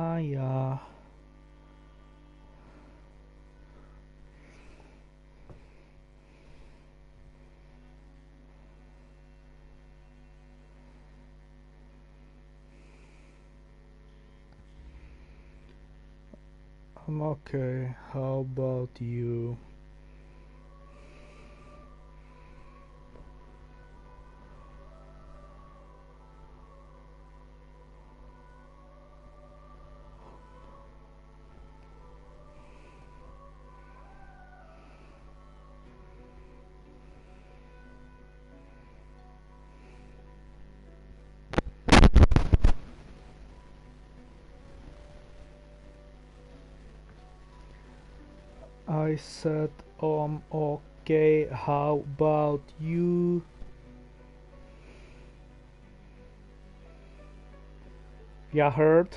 Yeah. I'm okay. How about you? I said okay. How about you? Yeah, heard?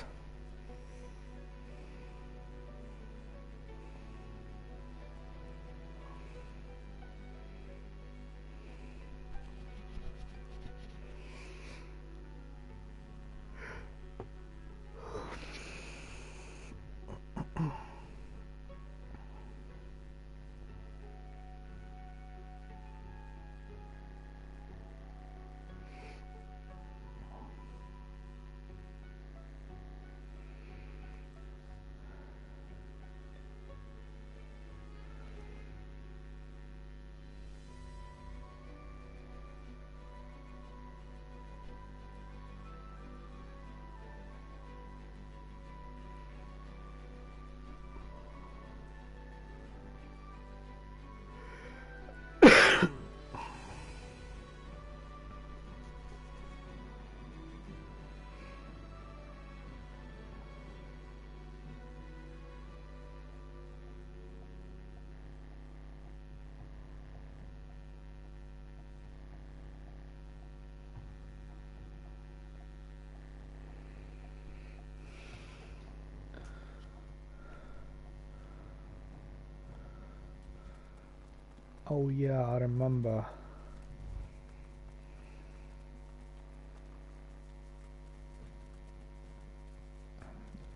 Oh yeah, I remember.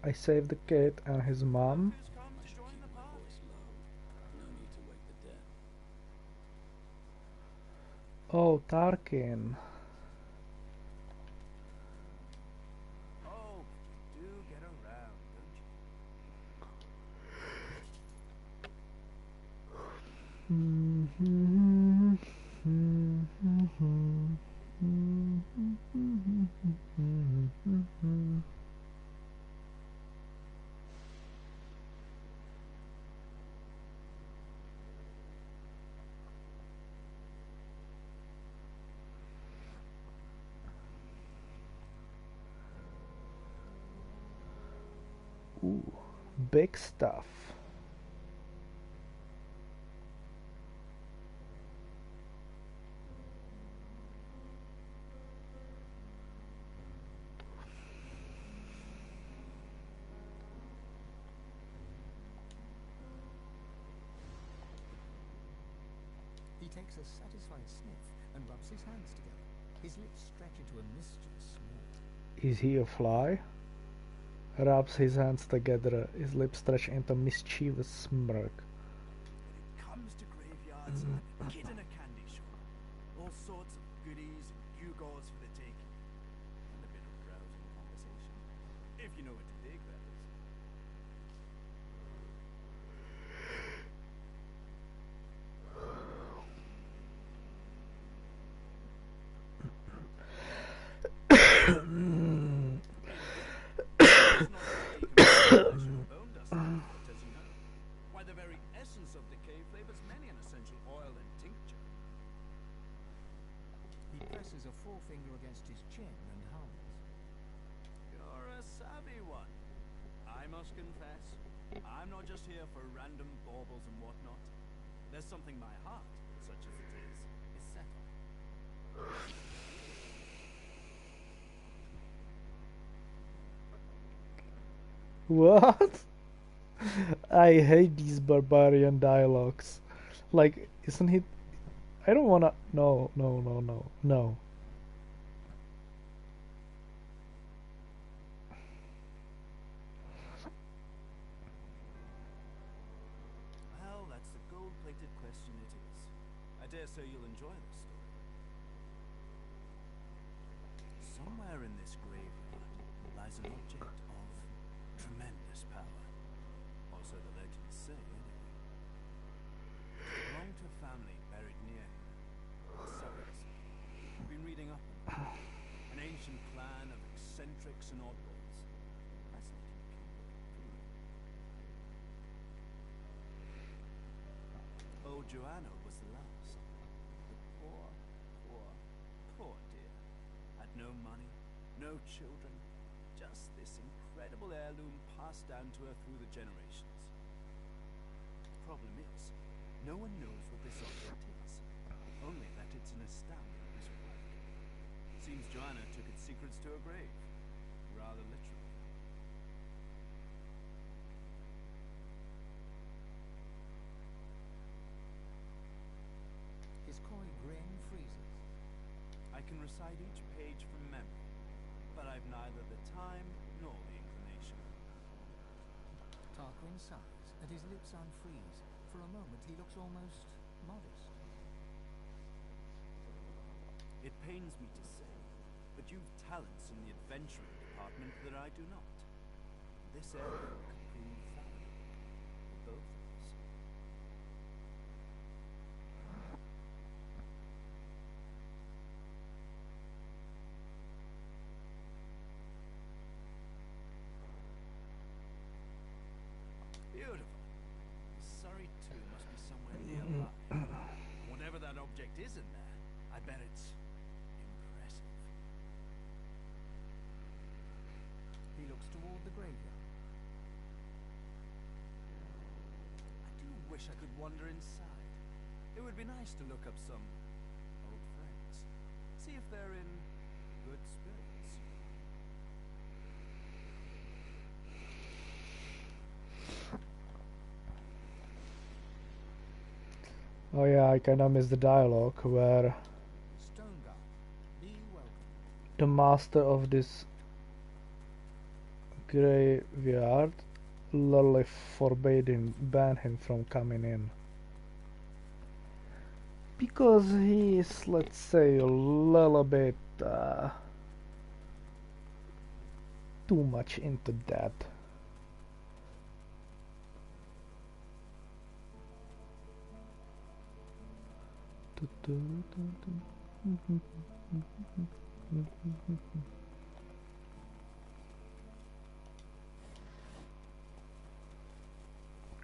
I saved the kid and his mom. Oh, Tarkin. Oh, do get around, Ooh, big stuff. He takes a satisfied sniff and rubs his hands together. His lips stretch into a mischievous smile. Is he a fly? Rubs his hands together, his lips stretch into a mischievous smirk. When it comes to graveyards, I'm a kid in a candy shop. All sorts of goodies and gewgaws for the taking. And a bit of rousing conversation. If you know what to dig, that is. It's not taken from flesh and bone dust, but as you know, why the very essence of decay flavors many an essential oil and tincture. He presses a forefinger against his chin and hums. You're a savvy one. I must confess, I'm not just here for random baubles and whatnot. There's something my heart, such as it is set on. What? I hate these barbarian dialogues. Like, isn't he? I don't wanna. No, no, no, no, no. dare say you'll enjoy the story. Somewhere in this graveyard lies an object of tremendous power. Or so the legends say, anyway. It belonged to a family buried near here. Surreys. I've been reading up on it. An ancient clan of eccentrics and oddballs. Fascinating people. Old Joanna was the last. The poor, poor, poor dear. Had no money, no children, just this incredible heirloom passed down to her through the generations. Problem is, no one knows what this object is, only that it's an astounding piece of work. Seems Joanna took its secrets to her grave, rather literally. His coy grin freezes. I can recite each page from memory, but I've neither the time nor the inclination. Tarquin sighs, and his lips unfreeze. For a moment he looks almost modest. It pains me to say, but you've talents in the adventuring department that I do not. This area could prove valuable for both of us. Beautiful. The Surrey tomb must be somewhere nearby. Whatever that object is in there, I bet it's impressive. He looks toward the graveyard. I do wish I could wander inside. It would be nice to look up some old friends. See if they're in good spirits. Oh yeah, I kinda missed the dialogue where Stoneguard, be welcome. the master of this graveyard literally banned him from coming in. Because he's, let's say, a little bit too much into that.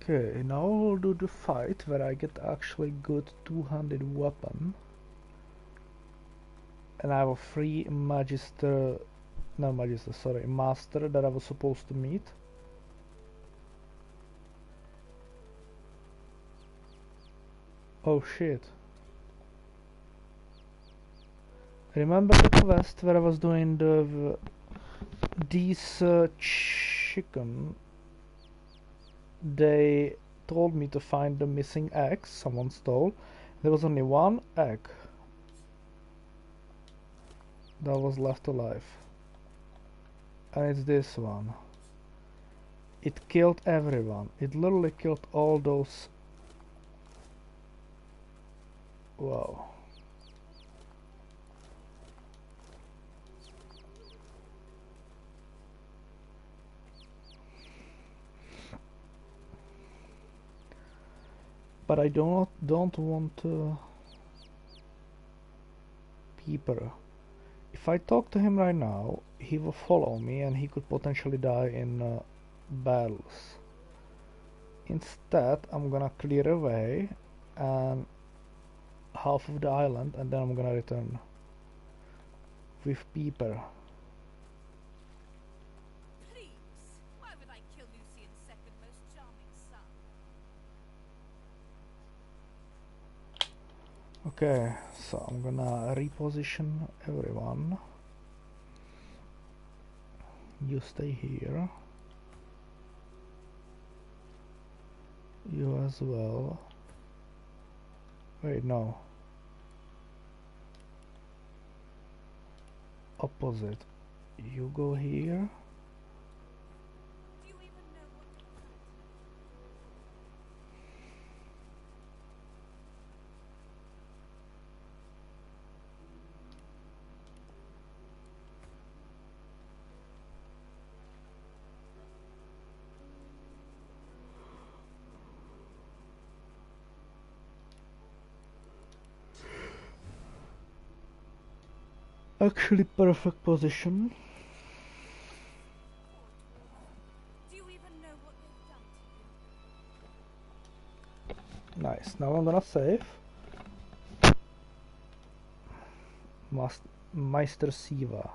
Okay, now we'll do the fight where I get actually good two-handed weapon. And I have a free magister, no magister, sorry, master that I was supposed to meet. Oh shit. Remember the quest where I was doing these chicken? They told me to find the missing eggs someone stole. There was only one egg that was left alive. And it's this one. It killed everyone. It literally killed all those. Wow. But I don't want Peeper. If I talk to him right now, he will follow me and he could potentially die in battles. Instead, I'm gonna clear away and half of the island, and then I'm gonna return with Peeper. Please, why would I kill Lucian's second most charming son? Okay, so I'm gonna reposition everyone. You stay here. You as well. Wait, no. Opposite. You go here. Do you even know what to fight? Actually, perfect position. Do you even know what they've done to you? Nice. Now I'm gonna save. Meister Siva.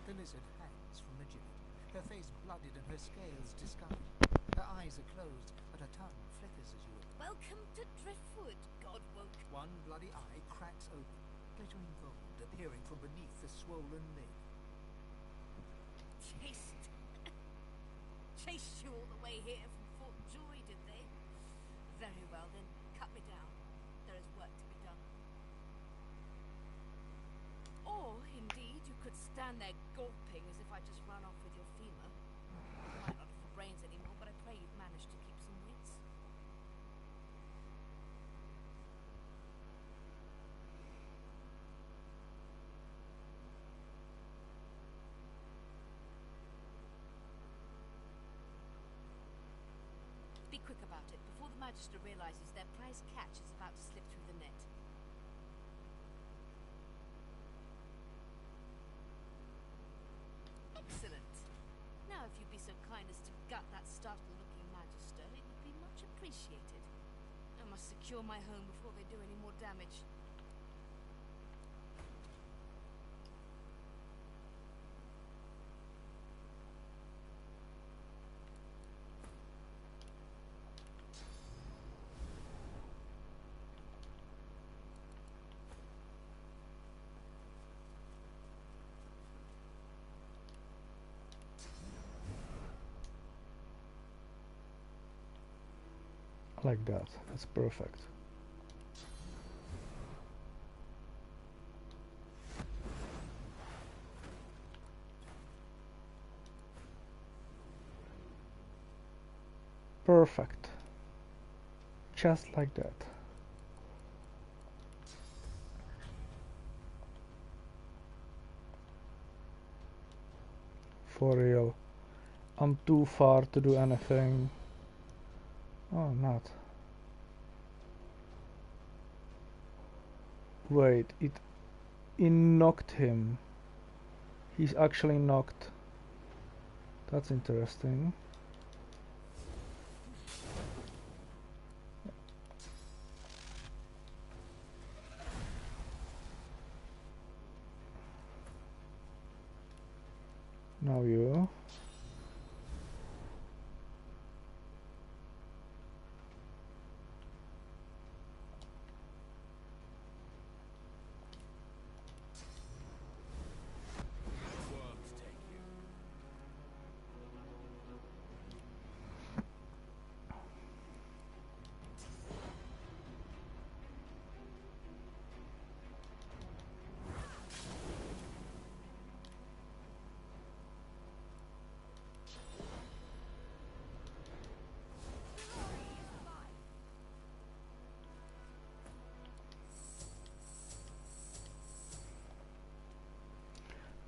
The lizard hangs from the gibbet, her face blooded and her scales discolored. Her eyes are closed, but her tongue flickers as you look. Welcome to Driftwood, Godwoke. One bloody eye cracks open, glittering gold appearing from beneath the swollen lid. Chased you all the way here from Fort Joy, did they? Very well then, cut me down. There is work to be done. Or, indeed, you could stand there gulping as if I'd just run off with your femur. You might not have the brains anymore, but I pray you've managed to keep some wits. Be quick about it, before the Magister realizes their prize catch is about to slip through the net. Excellent. Now if you'd be so kind as to gut that startled-looking Magister, it would be much appreciated. I must secure my home before they do any more damage. Like that. That's perfect. Perfect. Just like that. For real. I'm too far to do anything. Oh, not. Wait, it knocked him. He's actually knocked. That's interesting. Now you. Worms take you.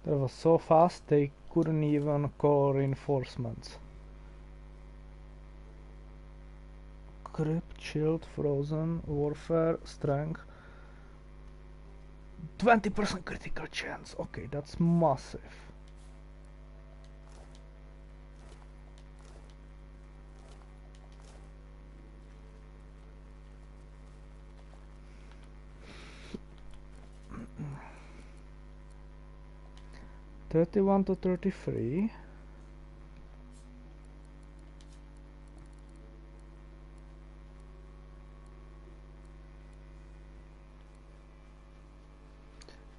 That was so fast they couldn't even call reinforcements. Grip, shield, frozen, warfare, strength. 20% critical chance. Okay, that's massive. $31 to $33.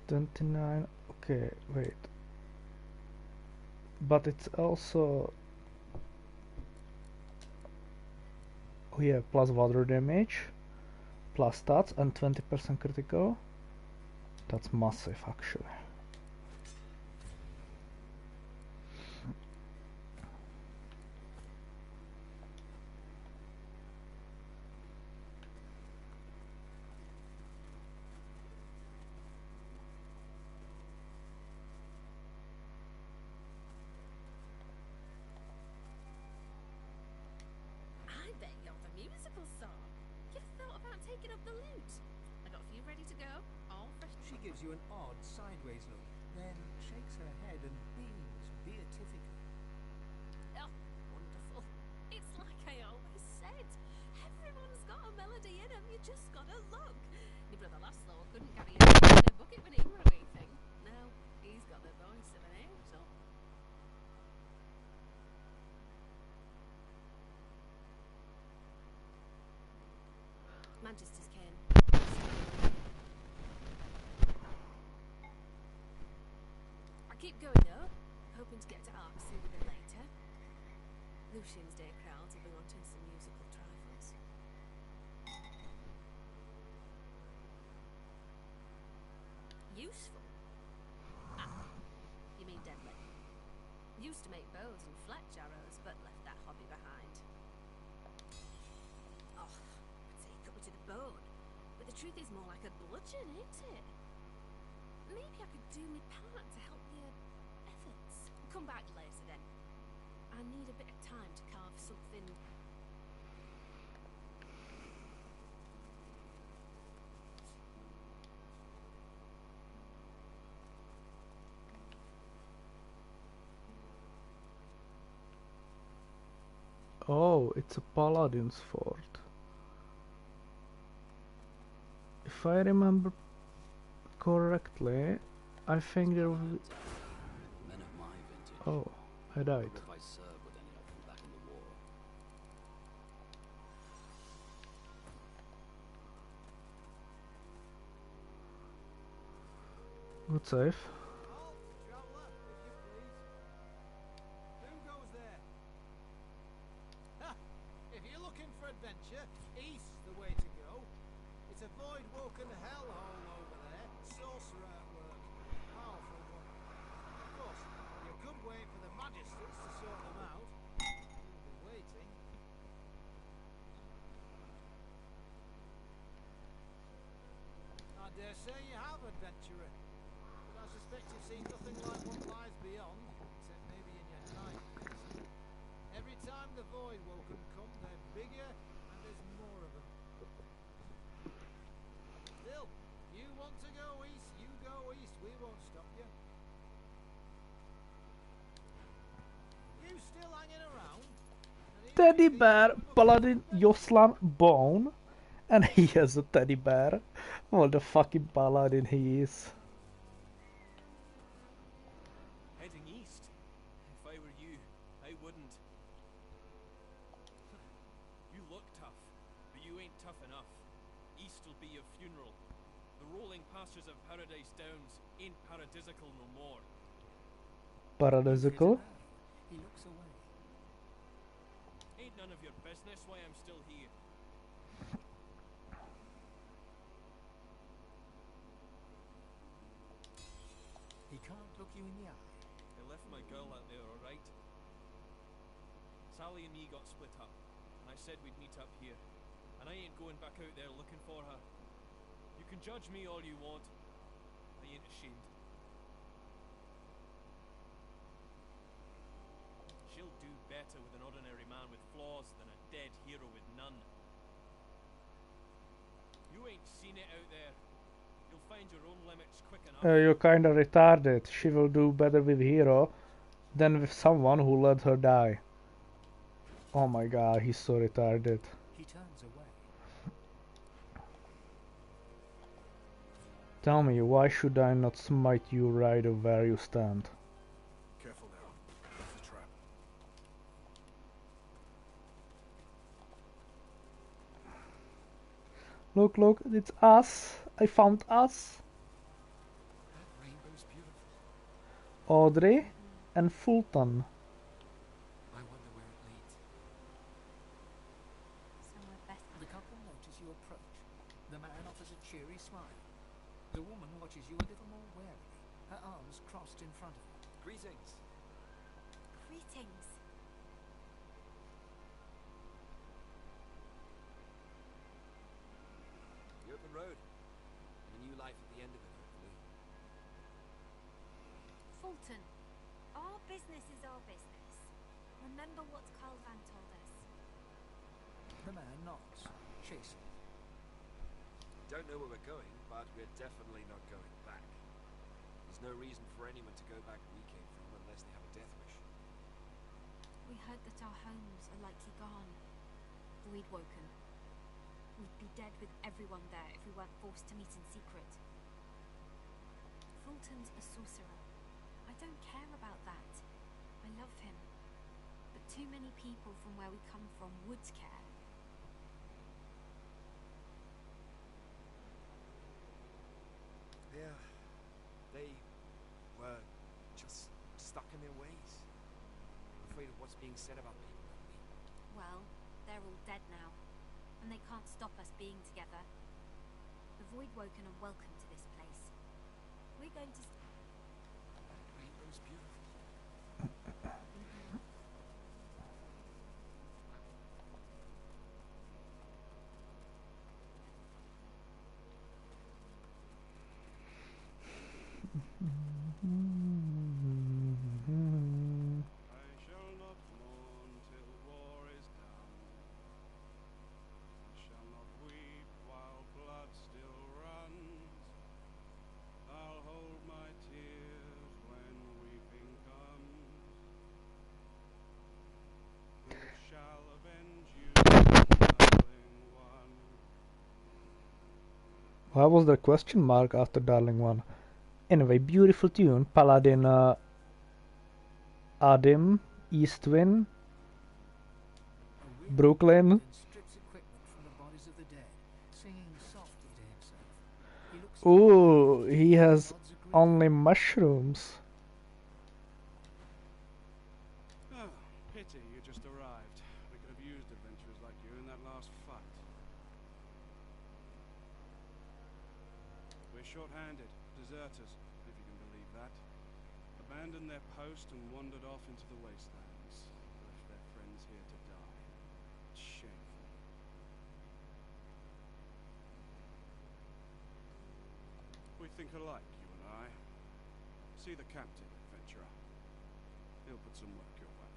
$29. Okay, wait. But it's also, we have plus water damage, plus stats, and 20% critical. That's massive, actually. I bet you're the musical sort. You've thought about taking up the lute. I got a few ready to go, all fresh. She gives you an odd sideways look, then shakes her head and beams beatifically. Oh, wonderful. It's like I always said. Everyone's got a melody in them, you just gotta look. My brother Laszlo couldn't carry a tune in a bucket when he were a wee thing. Now, he's got the voice of an angel. Manchester's came. I keep going though, hoping to get to Ark sooner than later. Lucian's Day crowds will be wanting some musical trifles. Useful? Ah, you mean deadly. Used to make bows and fletch arrows, but left that hobby behind. Oh, I'd say it cut me to the bone. But the truth is more like a bludgeon, ain't it? Maybe I could do my part to help your efforts. Come back later then. I need a bit of time to carve something. Oh, it's a paladin's fort. If I remember correctly, I think there was... Men of my vintage. Oh, I died. If I serve with any of them back in the war. Good save. Halt, traveller, if you please. Who goes there? Ha! If you're looking for adventure, east's the way to go. It's a void-woken hellhole over there. Sorcerer at work. Powerful one. Of course, you could wait for the magisters to sort them out. You'll be waiting. I dare say you have, adventurer. But I suspect you've seen nothing like what lies beyond, except maybe in your nightmares. Every time the void woken come, they're bigger and there's more of them. Still, you want to go east, you go east. We won't stop you. You still hanging around? And even Teddy if these bear, people- paladin Joslan Bone. And he has a teddy bear. What the fucking paladin he is. Heading east? If I were you, I wouldn't. You look tough, but you ain't tough enough. East'll be your funeral. The rolling pastures of Paradise Downs ain't paradisical no more. Paradisical. He looks away. Ain't none of your business why I'm still here. He can't look you in the eye. I left my girl out there, alright? Sally and me got split up, and I said we'd meet up here. And I ain't going back out there looking for her. You can judge me all you want. I ain't ashamed. She'll do better with an ordinary man with flaws than a dead hero with none. You ain't seen it out there. You'll find your own limits quick enough. You're kinda retarded. She will do better with Hero than with someone who let her die. Oh my god, he's so retarded. He turns away. Tell me, why should I not smite you right where you stand? Careful now. It's a trap. Look, look, it's us. I found us. That rainbow's beautiful. Audrey and Fulton. I wonder where it leads. Somewhere better. The couple notice you approach. The man offers a cheery smile. The woman watches you a little more warily, her arms crossed in front of her. Greetings. Greetings. The open road. And a new life at the end of it, hopefully. Fulton, our business is our business. Remember what Carl Van told us. The man nods, chastened. don't know where we're going, but we're definitely not going back. There's no reason for anyone to go back where we came from unless they have a death wish. We heard that our homes are likely gone. Void woken. We'd be dead with everyone there if we weren't forced to meet in secret. Fulton's a sorcerer. I don't care about that. I love him. But too many people from where we come from would care. Yeah, they were just stuck in their ways. Afraid of what's being said about people like me. Well, they're all dead now. And they can't stop us being together. The Voidwoken are welcome to this place. We're going to... Rainbow's beautiful. I shall not mourn till war is done. I shall not weep while blood still runs. I'll hold my tears when weeping comes. Who shall avenge you, darling one? Why was there a question mark after Darling One? Anyway, beautiful tune. Paladin Adim, Eastwin, A weary Brooklyn. paladin strips equipment from the bodies of the dead, singing softly to himself. He looks Ooh, he has gods agree. only mushrooms. Oh, pity you just arrived. We could have used adventurers like you in that last fight. We're short-handed, deserters, if you can believe that. Abandoned their post and wandered off into the wastelands. Left their friends here to die. It's shameful. We think alike, you and I. See the captain, adventurer. He'll put some work your way.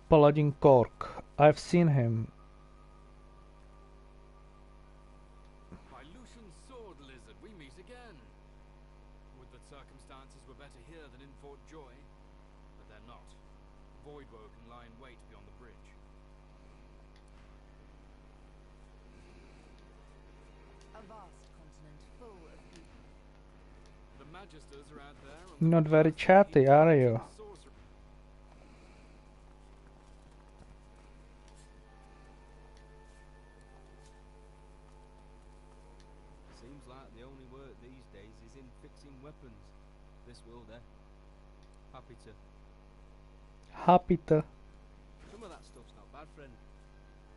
Paladin Cork. I've seen him. My Lucian sword lizard, we meet again. Would that circumstances were better here than in Fort Joy, but they're not. Voidwoken lie in wait beyond the bridge. A vast continent full of beauty. The Magisters are out there. On Not very chatty, are you? Seems like the only work these days is in fixing weapons. This will there. Happy to. Happy to. Some of that stuff's not bad, friend.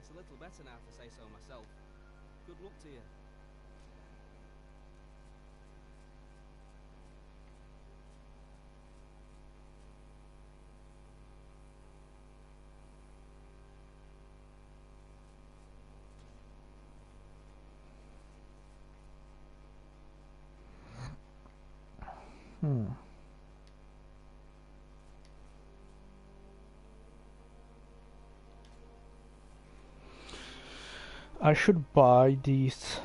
It's a little better now to say so myself. Good luck to you. I should buy these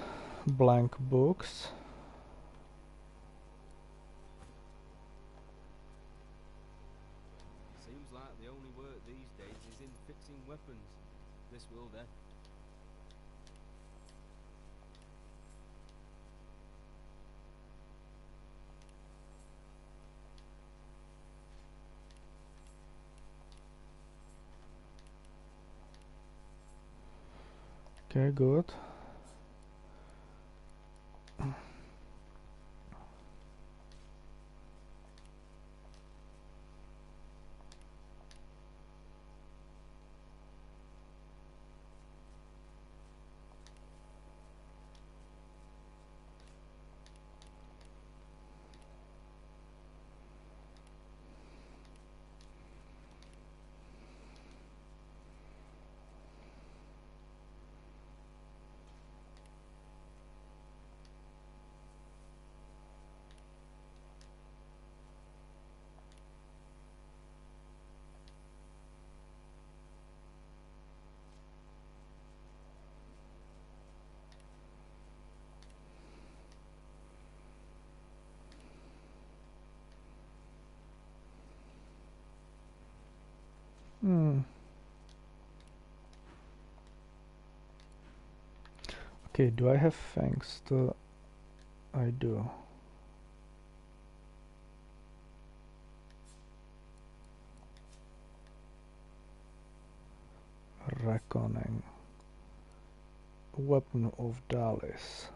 blank books. Seems like the only work these days is in fixing weapons. This will there. Okay, good. Hmm. Okay, do I have fangs? I do. Reckoning. Weapon of Dallas.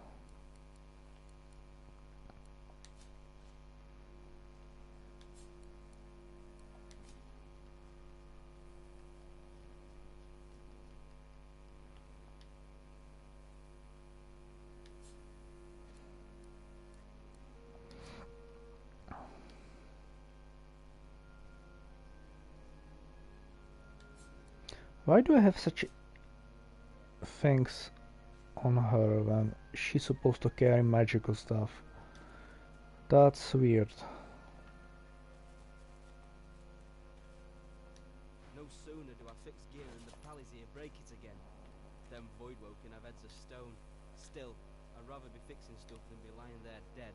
Why do I have such things on her when she's supposed to carry magical stuff? That's weird. No sooner do I fix gear and the pallets here break it again. Them voidwoken have heads of stone. Still, I'd rather be fixing stuff than be lying there dead.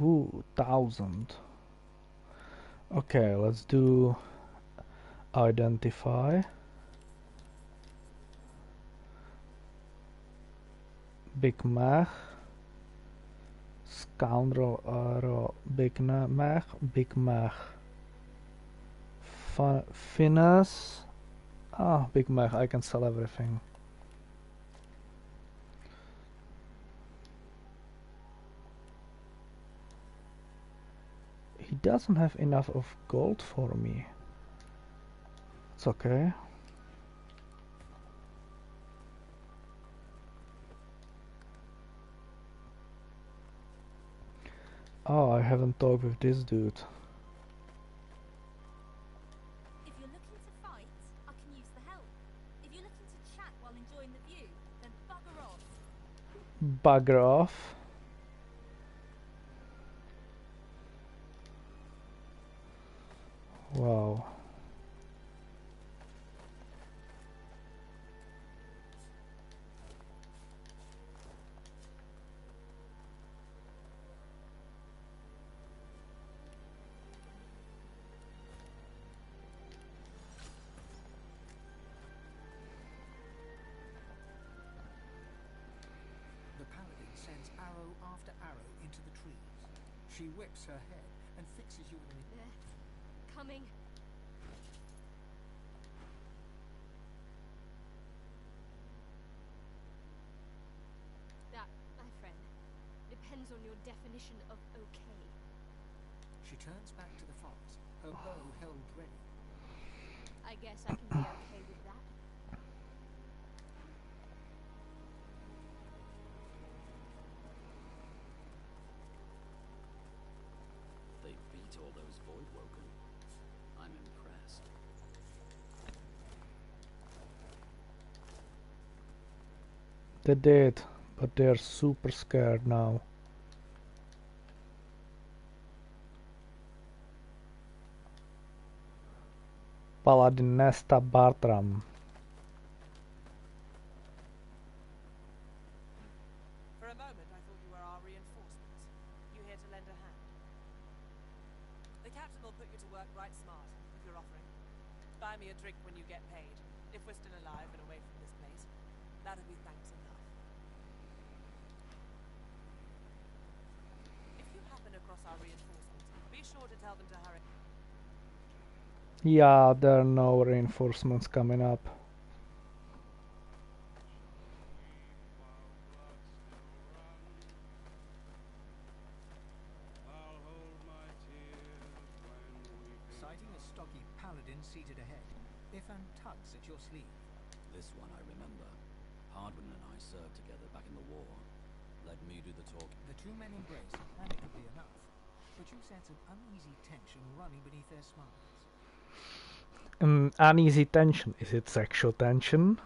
Ooh, 1,000. Okay, let's do identify. Big Mac. Scoundrel Arrow. Big Mac. Big Mac. Finesse. Ah, Big Mac, I can sell everything. He doesn't have enough of gold for me. It's okay. Oh, I haven't talked with this dude. If you're looking to fight, I can use the help. If you're looking to chat while enjoying the view, then bugger off. Bugger off. Wow. The paladin sends arrow after arrow into the trees. She whips her head and fixes you with an... Coming. That, my friend, depends on your definition of okay. She turns back to the forest, her bow held ready. I guess I can be okay with that. They beat all those voidwoken. I'm impressed. They did, but they're super scared now. Paladin Nesta Bartram. For a moment, I thought you were our reinforcements. You here to lend a hand? The captain will put you to work right smart, if you're offering. Buy me a drink when you get paid, if we're still alive and away from this place. That'll be thanks enough. If you happen across our reinforcements, be sure to tell them to hurry. Yeah, there are no reinforcements coming up. Sighting a stocky paladin seated ahead, Ifan tugs at your sleeve. This one I remember. Hardwin and I served together back in the war. Let me do the talk. The two men embrace amicably enough, but you sense an uneasy tension running beneath their smiles. Uneasy tension. Is it sexual tension?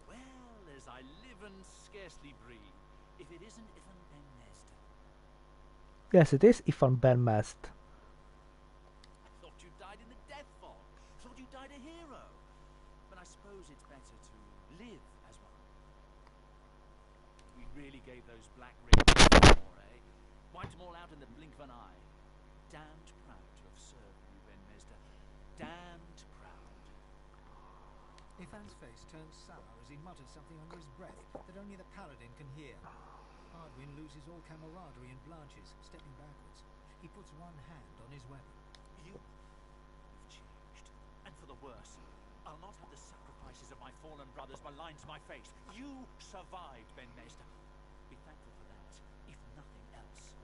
Well, as I live and scarcely breathe, if it isn't Ifan Ben Mesd. Yes, it is Ifan Ben Mesd. I thought you died in the death fog. Thought you died a hero. But I suppose it's better to live as one. We really gave those black rings for, eh? Wiped them all out in the blink of an eye. Damned proud to have served you, Ben Mesder. Damned proud. Ifan's face turned sour as he muttered something under his breath that only the paladin can hear. Hardwin loses all camaraderie and blanches, stepping backwards. He puts one hand on his weapon. You've changed. And for the worse. I'll not have the sacrifices of my fallen brothers maligned to my face. You survived, Ben Mesder. Be thankful for that, if nothing else.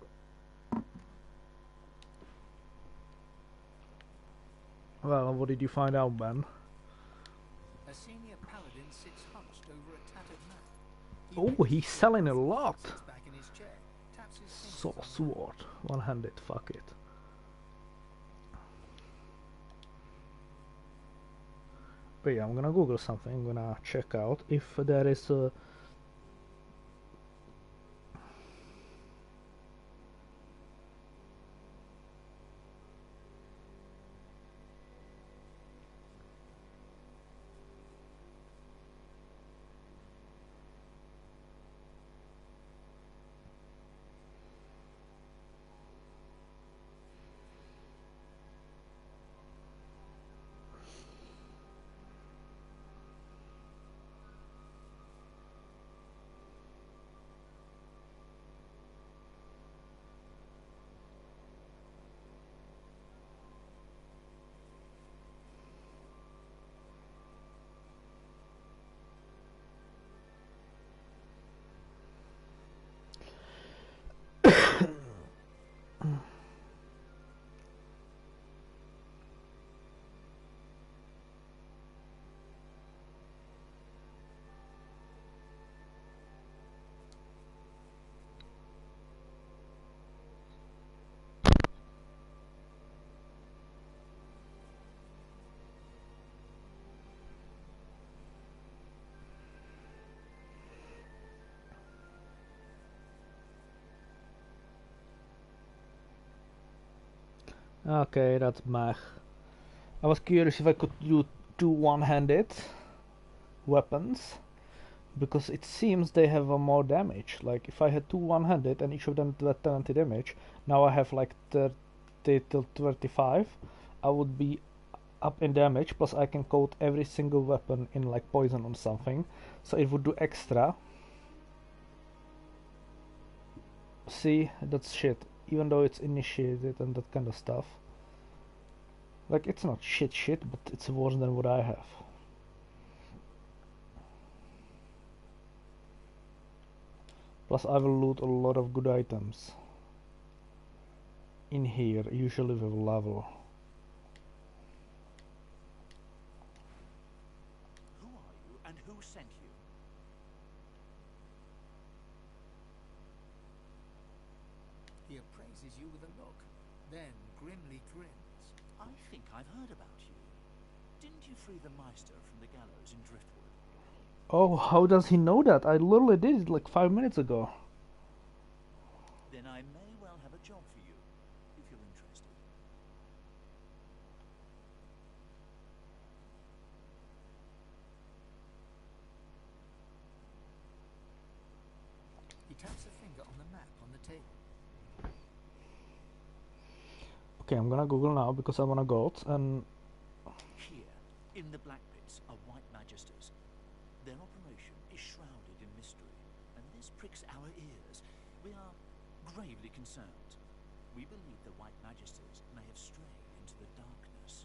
Well, what did you find out, Ben? A senior paladin sits hunched over a tattered map. Oh, he's selling a lot. Sits back in his chair, taps his fingers Soul on the sword. One-handed, fuck it. But yeah, I'm gonna Google something. I'm gonna check out if there is a... Okay, that's meh. I was curious if I could do one-handed weapons, because it seems they have a more damage. Like if I had two one-handed and each of them did 20 damage, now I have like 30 till 35, I would be up in damage, plus I can coat every single weapon in like poison or something, so it would do extra. See, that's shit, even though it's initiated and that kind of stuff. Like, it's not shit, but it's worse than what I have. Plus I will loot a lot of good items in here, usually with level. Who are you and who sent you? He appraises you with a look, then grimly grins. I think I've heard about you. Didn't you free the Meister from the gallows in Driftwood? Oh, how does he know that? I literally did it like 5 minutes ago. Then I may well have a job for you, if you're interested. He taps a finger on the map on the table. Okay, I'm gonna Google now because I wanna go and... Here, in the Black Pits, are White Magisters. Their operation is shrouded in mystery, and this pricks our ears. We are gravely concerned. We believe the White Magisters may have strayed into the darkness.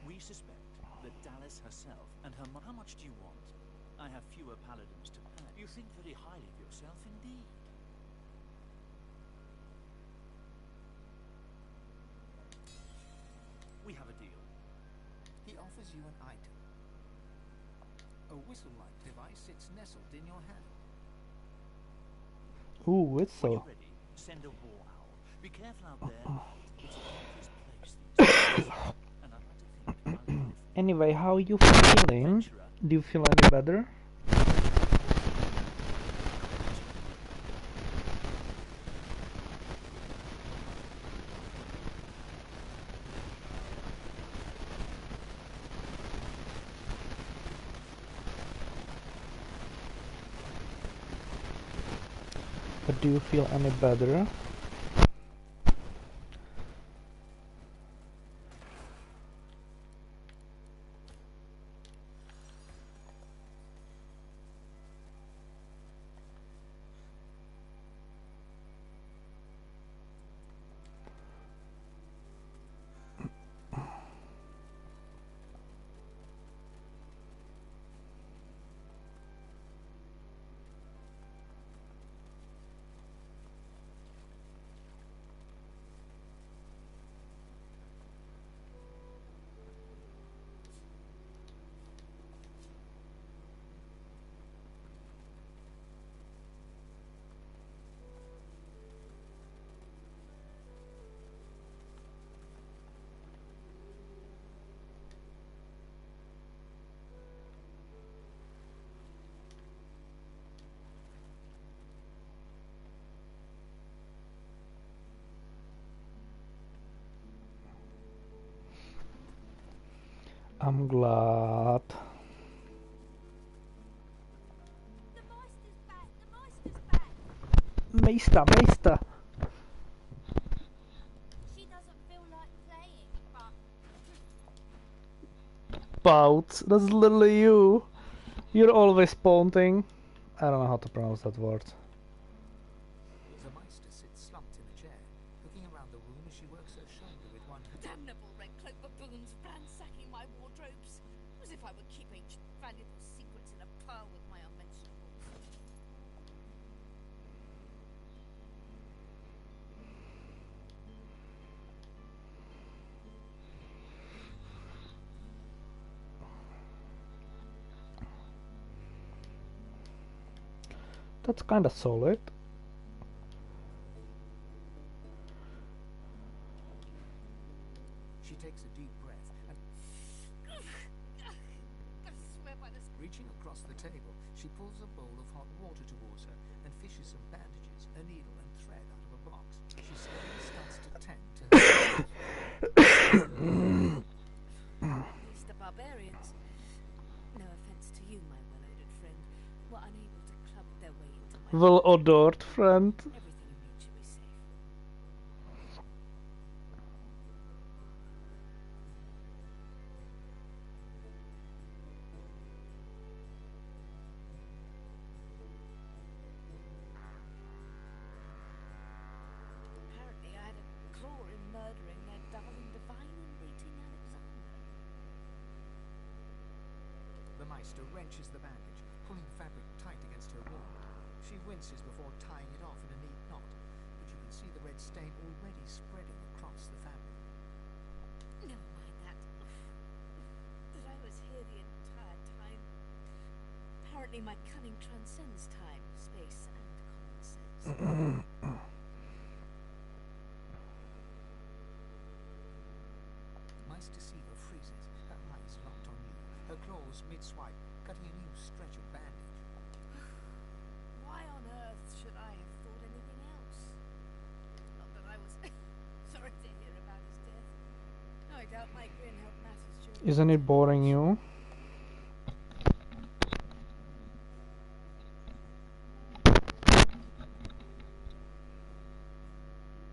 We suspect that Dallas herself and her How much do you want? I have fewer paladins to pay. You think very highly of yourself indeed. We have a deal. offers you an item. A whistle-like device sits nestled in your hand. Ooh, When whistle. you're ready, send a war owl. Be careful out there. It's a dangerous place these days. And I'd like to think my life. Anyway, how you feeling? Do you feel any better? But do you feel any better? I'm glad. The Meister's back! The Meister's back! Meister! She doesn't feel like playing, but... Pouts. That's literally you. You're always pointing. I don't know how to pronounce that word. The Meister sits slumped in a chair, looking around the room as she works her shoulder with one hand. Damnable red cloak baboons ransacking my wardrobes, as if I would keep ancient valuable secrets in a pile with my unmentionables. That's kinda solid. She takes a deep breath and, reaching across the table, she pulls a bowl of hot water towards her and fishes some bandages, a needle and thread out of a box. She slowly starts to tend to It's the barbarians. No offense to you, my well-oded friend, were unable to club their way into my Well-adored friend. everything mutually safe. Apparently I had a claw in murdering their darling divine and waiting Alexander. The Meister wrenches the bandage, pulling the fabric tight against her wound. She winces before tying it off in a neat knot, but you can see the red stain already spreading across the fabric. Never mind that. That I was here the entire time. Apparently my cunning transcends time, space, and common sense. Meister Siva freezes, her eyes locked on you, her claws mid-swipe, cutting a new stretch of bandage. Why on earth should I have thought anything else? Not that I was sorry to hear about his death. No, I doubt my grin helped matters during Isn't it boring you?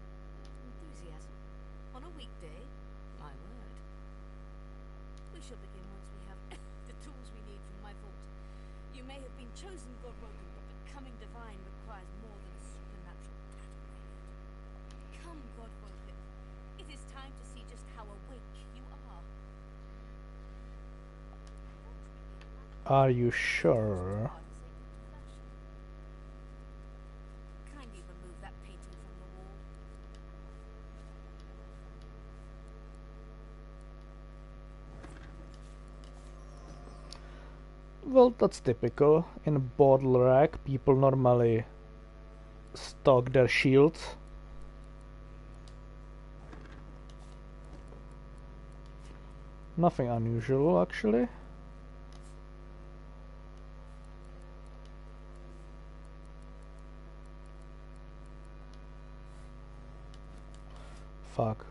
enthusiasm. On a weekday, my word. We shall begin once we have the tools we need from my vault. You may have been chosen, Godwoken, but becoming divine requires more than a supernatural tattoo. Come, Godwoken. It is time to see just how awake you are. Are you sure? Kindly remove that painting from the wall. Well, that's typical. In a bottle rack, people normally stock their shields. Nothing unusual, actually. Fuck.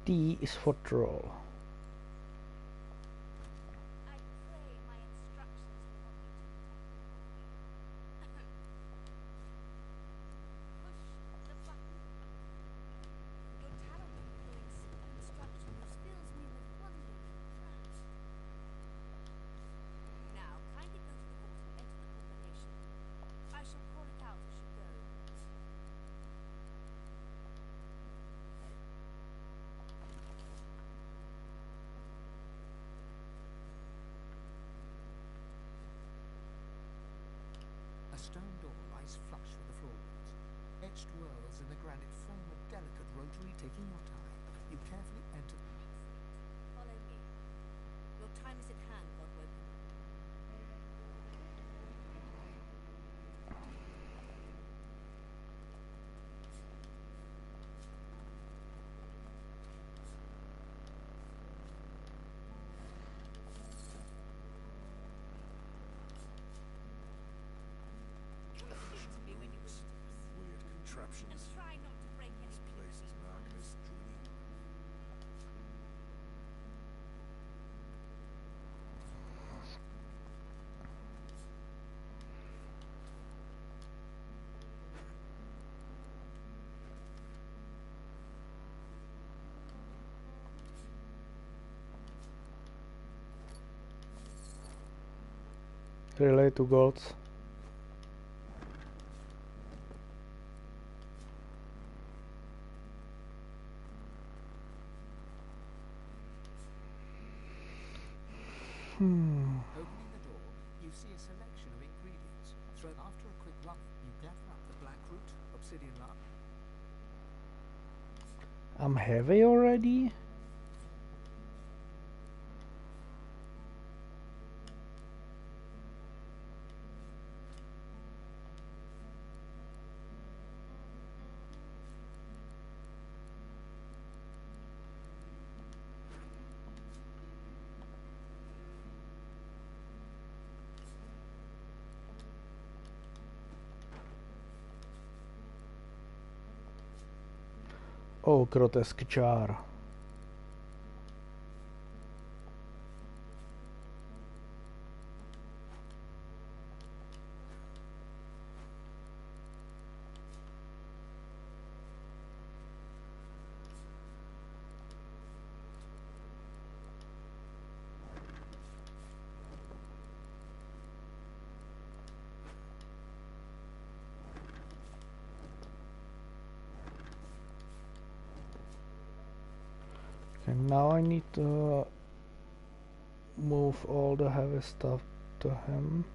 T is for troll. I pray my instructions will not be too technical. Push the button. Your talent for following simple instructions fills me with wonder and pride. Now, kindly go to the vault and enter the combination. I shall call it out as you go. A stone door lies flush with the floorboards. Etched whorls in the granite frame a delicate rotary. Taking your time, you carefully enter. Excellent. Follow me. Your time is at hand, Godwoken. Come speak to me when you wish to proceed. Weird And contraptions. try not to break This anything place is between madness, Julie. Relay to golds. Opening the door, you see a selection of ingredients. After a quick rummage, you gather up the black root, obsidian lark. I'm heavy already? Oh, grotesque jar. And now I need to move all the heavy stuff to him.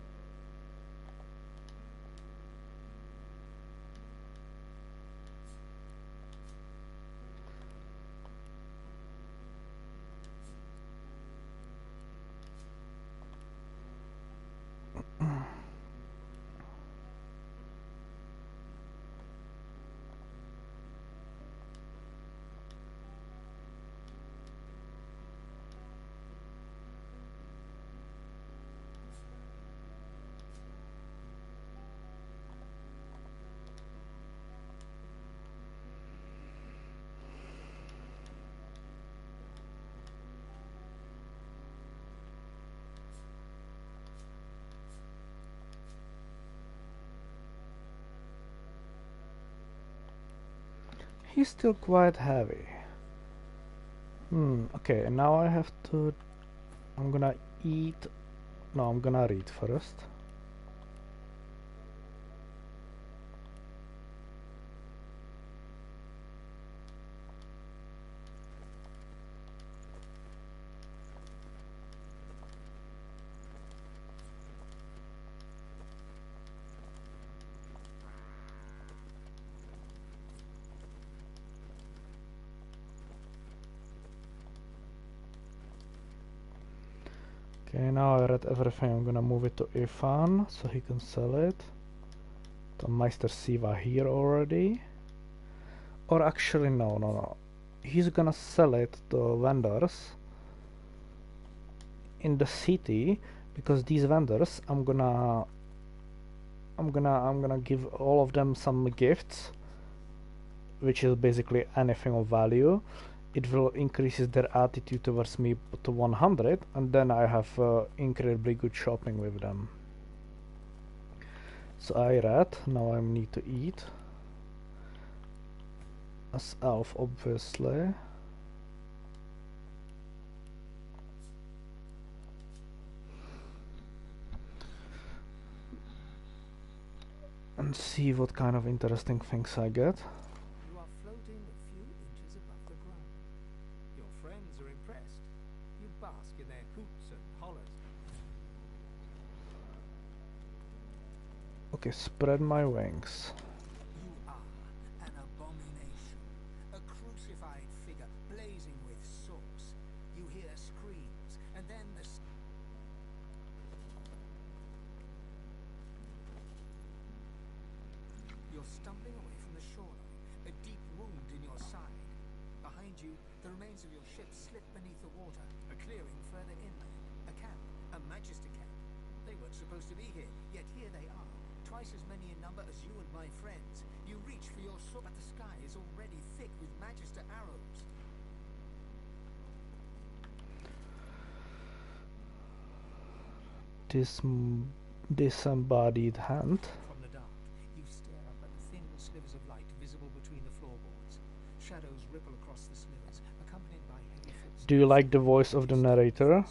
He's still quite heavy. Okay, and now I have to... I'm gonna eat... No, I'm gonna read first. Okay, now I read everything. I'm gonna move it to Irfan so he can sell it. To Meister Siva here already. Or actually, no. He's gonna sell it to vendors in the city, because these vendors, I'm gonna give all of them some gifts, which is basically anything of value. It will increases their attitude towards me to 100, and then I have incredibly good shopping with them. So I read, now I need to eat. As elf, obviously. And see what kind of interesting things I get. You are floating a few inches above the ground. Your friends are impressed. You bask in their hoots and hollers. Okay, spread my wings. You are an abomination, a crucified figure blazing with sauce. You hear screams, and then the You're stumbling away from the shoreline, a deep wound in your side. Behind you, the remains of your ship slip beneath the water, a clearing further inland, a camp, a Magister camp. They weren't supposed to be here, yet here they are, twice as many in number as you and my friends. You reach for your sword, but the sky is already thick with Magister arrows. Disembodied hand. From the dark, you stare up at the thin slivers of light visible between the floorboards. Shadows ripple across the slivers, accompanied by heavy footsteps. Do you like the voice of the narrator?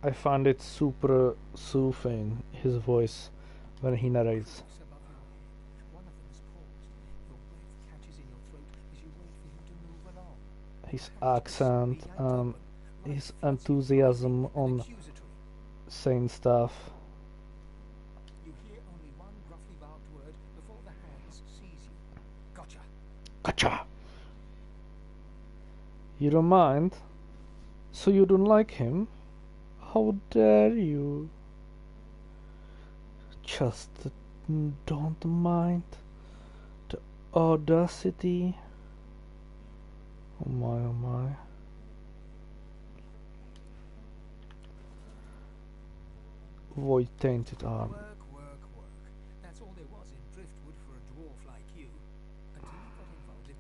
I find it super soothing, his voice, when he narrates. Above your head, one of them is paused. Your breath catches in your throat as you wait for him to move along. His accent and his enthusiasm on saying stuff. You hear only one gruffly barked word before the hands seize you. Gotcha. Gotcha! You don't mind? So you don't like him? How dare you? Just don't mind. The audacity. Oh my, oh my. Void tainted arm. Work. That's all there was in driftwood for a dwarf like you. Until you got involved in...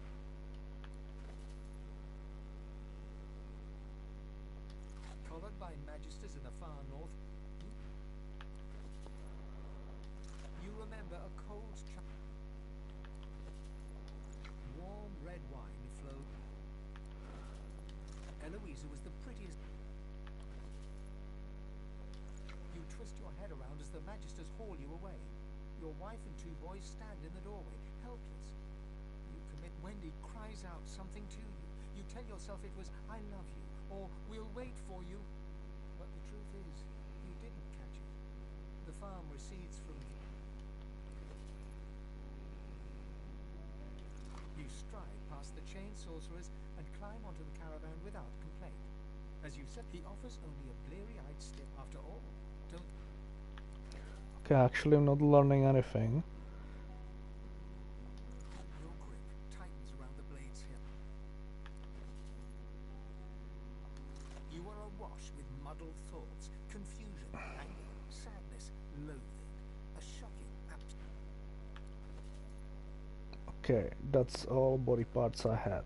Collared by magisters in the far north, you remember a cold warm red wine flowed. Eloisa was the prettiest. You twist your head around as the magisters haul you away. Your wife and two boys stand in the doorway, helpless. You commit. Wendy cries out something to you. You tell yourself it was, "I love you," or "We'll wait for you." But the truth is, you didn't catch it. The farm recedes from you. You stride past the chained sorcerers and climb onto the caravan without complaint. As you said, he offers only a bleary-eyed step after all. Don't... Okay, actually I'm not learning anything. Your grip tightens around the blade's hilt. You are awash with muddled thoughts, confusion, anger, sadness, loathing. A shocking Okay, that's all body parts I had.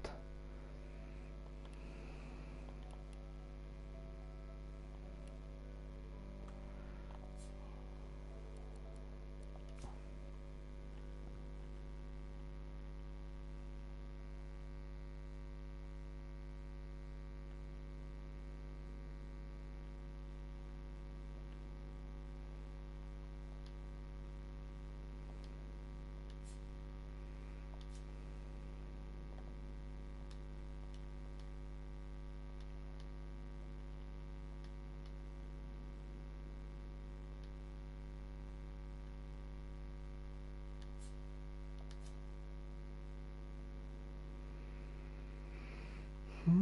The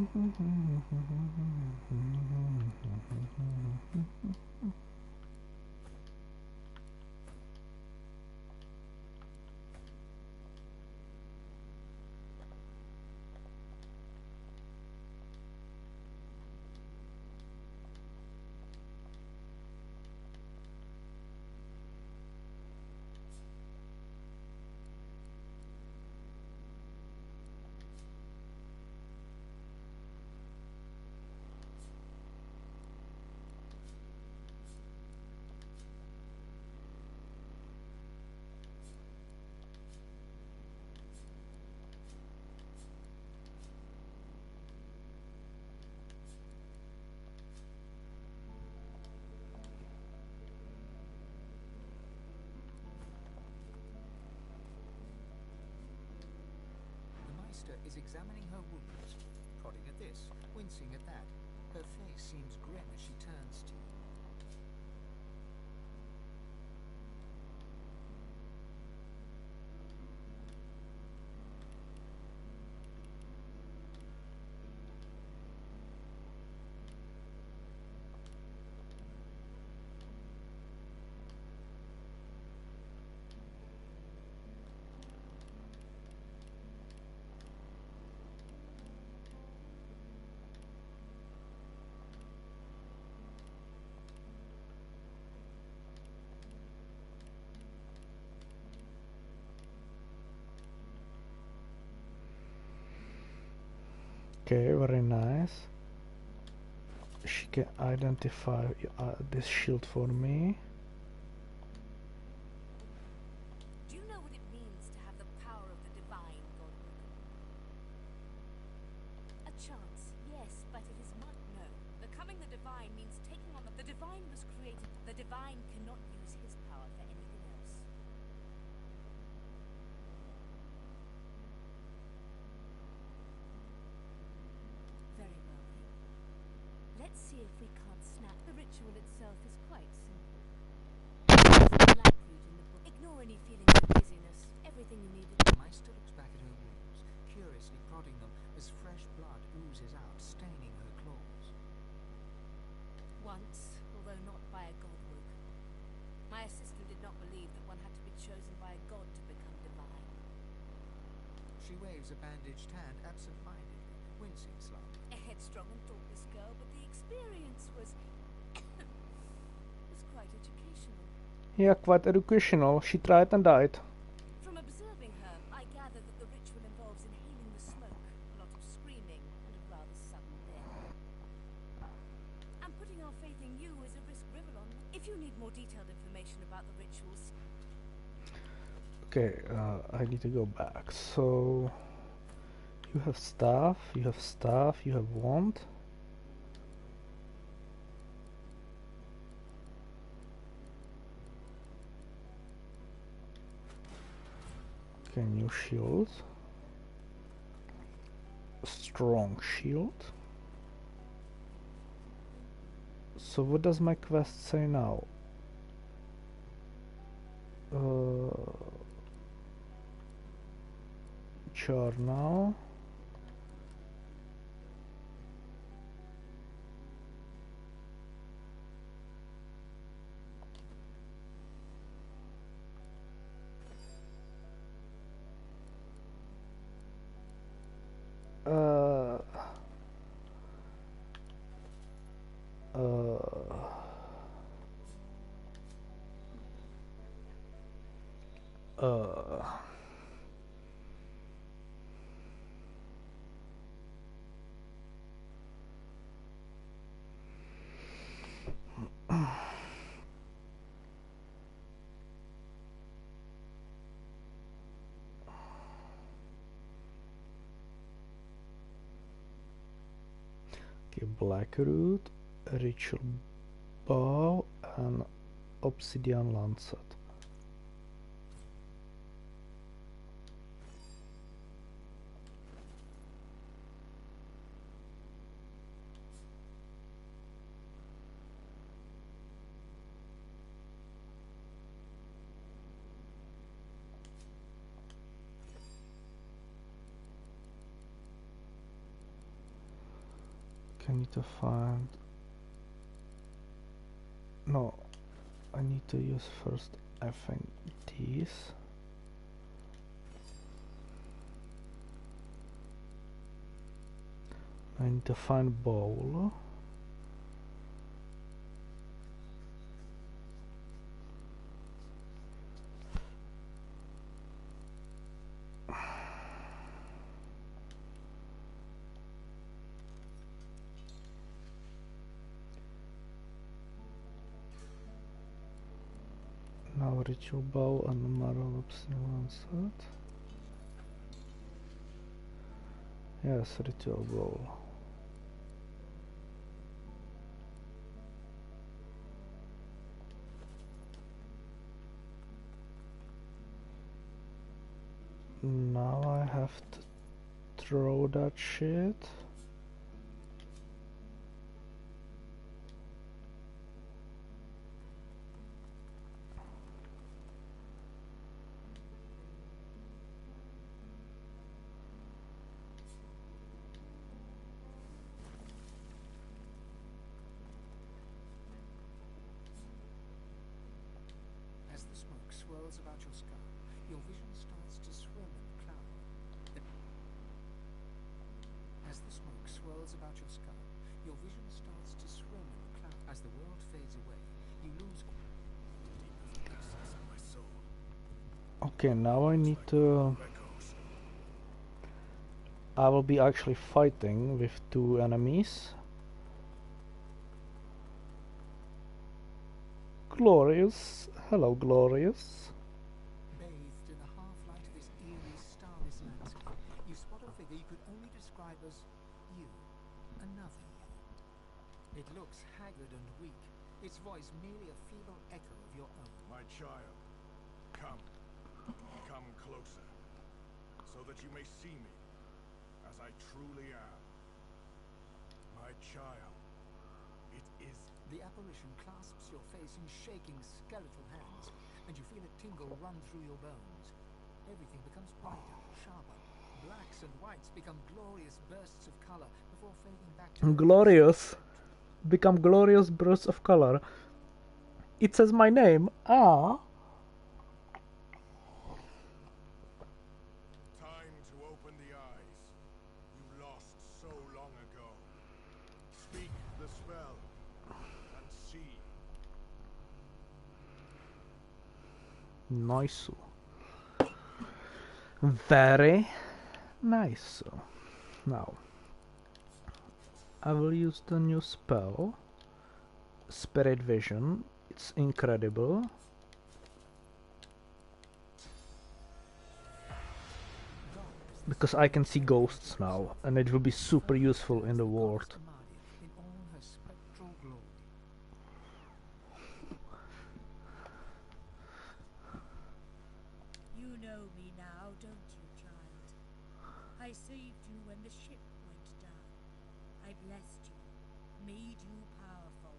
Meister is examining her wounds, prodding at this, wincing at that. Her face seems grim as she turns to you. Okay, very nice. She can identify this shield for me. Do you know what it means to have the power of the divine, Godwin? A chance, yes, but it is not no. Becoming the divine means taking on the divine was created. The divine cannot use his power for anything else. Very well then. Let's see if we can't snap. The ritual itself is quite simple. There's a black root in the book. Ignore any feelings of dizziness. Everything you need to The Meister looks back at her wounds, curiously prodding them as fresh blood oozes out, staining her claws. once, although not by a godwoke. My assistant did not believe that one had to be chosen by a god to become divine. She waves a bandaged hand absent-mindedly, wincing slightly. A headstrong and thoughtless girl, but the experience was was quite educational. Yeah, quite educational. She tried and died. From observing her, I gather that the ritual involves inhaling the smoke, a lot of screaming, and a rather sudden death. And putting our faith in you is a risk Rivalon. If you need more detailed information about the rituals... Okay, I need to go back. So you have staff, you have staff, you have wand. Okay, new shield. Strong shield. So what does my quest say now? Journal. Uh, okay, Blackroot, Ritual Bow, and Obsidian Lancet. I need to find... No, I need to use first, I think, these. I need to find bowl. Now ritual bowl and marvelous set. Yes, ritual bowl. Now I have to throw that shit. As the smoke swirls about your skull, your vision starts to swim in the cloud. As the smoke swirls about your skull, your vision starts to swim in the cloud. As the world fades away, you lose my soul. Okay, now I need to... I will be actually fighting with two enemies. Glorious. Hello, Glorious. bathed in the half-light of this eerie, starless landscape. You spot a figure you could only describe as you. Another you. It looks haggard and weak, its voice merely a feeble echo of your own. My child, come. Come closer, so that you may see me as I truly am. My child, it is... The apparition clasps your face in shaking, skeletal hands, and you feel a tingle run through your bones. Everything becomes brighter, sharper. Blacks and whites become glorious bursts of color before fading back to... Glorious. Become glorious bursts of color. It says my name. Ah. Time to open the eyes you lost so long ago. Speak the spell and see. Nice. Very nice. Now I will use the new spell, Spirit Vision. It's incredible. Because I can see ghosts now, and it will be super useful in the world. in all her spectral glory. You know me now, don't you, child? I saved you when the ship went down. I blessed you, made you powerful,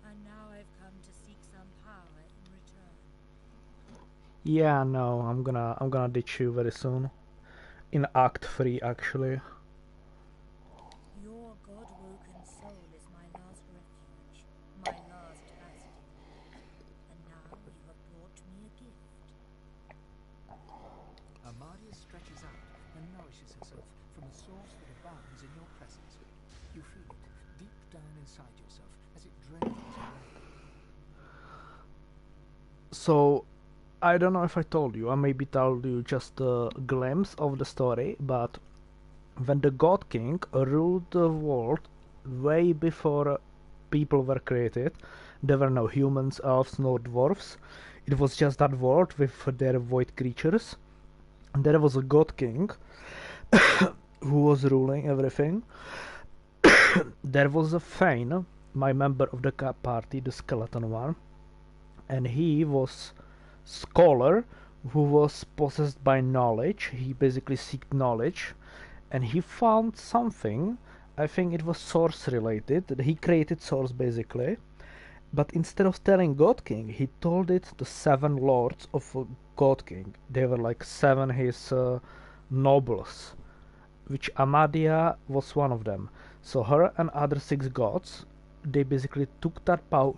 and now I've come to seek some power in return. Yeah, no, I'm gonna ditch you very soon. In Act 3, actually. Your God-woken soul is my last refuge, my last bastion. And now you have brought me a gift. Amadia stretches out and nourishes herself from a source that abounds in your presence. You feel it deep down inside yourself as it drains away. So, I don't know if I told you, I maybe told you just a glimpse of the story, but when the God King ruled the world way before people were created, there were no humans, elves, nor dwarfs. It was just that world with their void creatures. And there was a God King who was ruling everything. There was a Thane, my member of the party, the skeleton one, and he was scholar who was possessed by knowledge. He basically seeked knowledge, and he found something. I think it was source related. He created source basically, but instead of telling God King, he told it to 7 lords of God King. They were like 7 his nobles, which Amadia was one of them. So her and other 6 gods, they basically took that power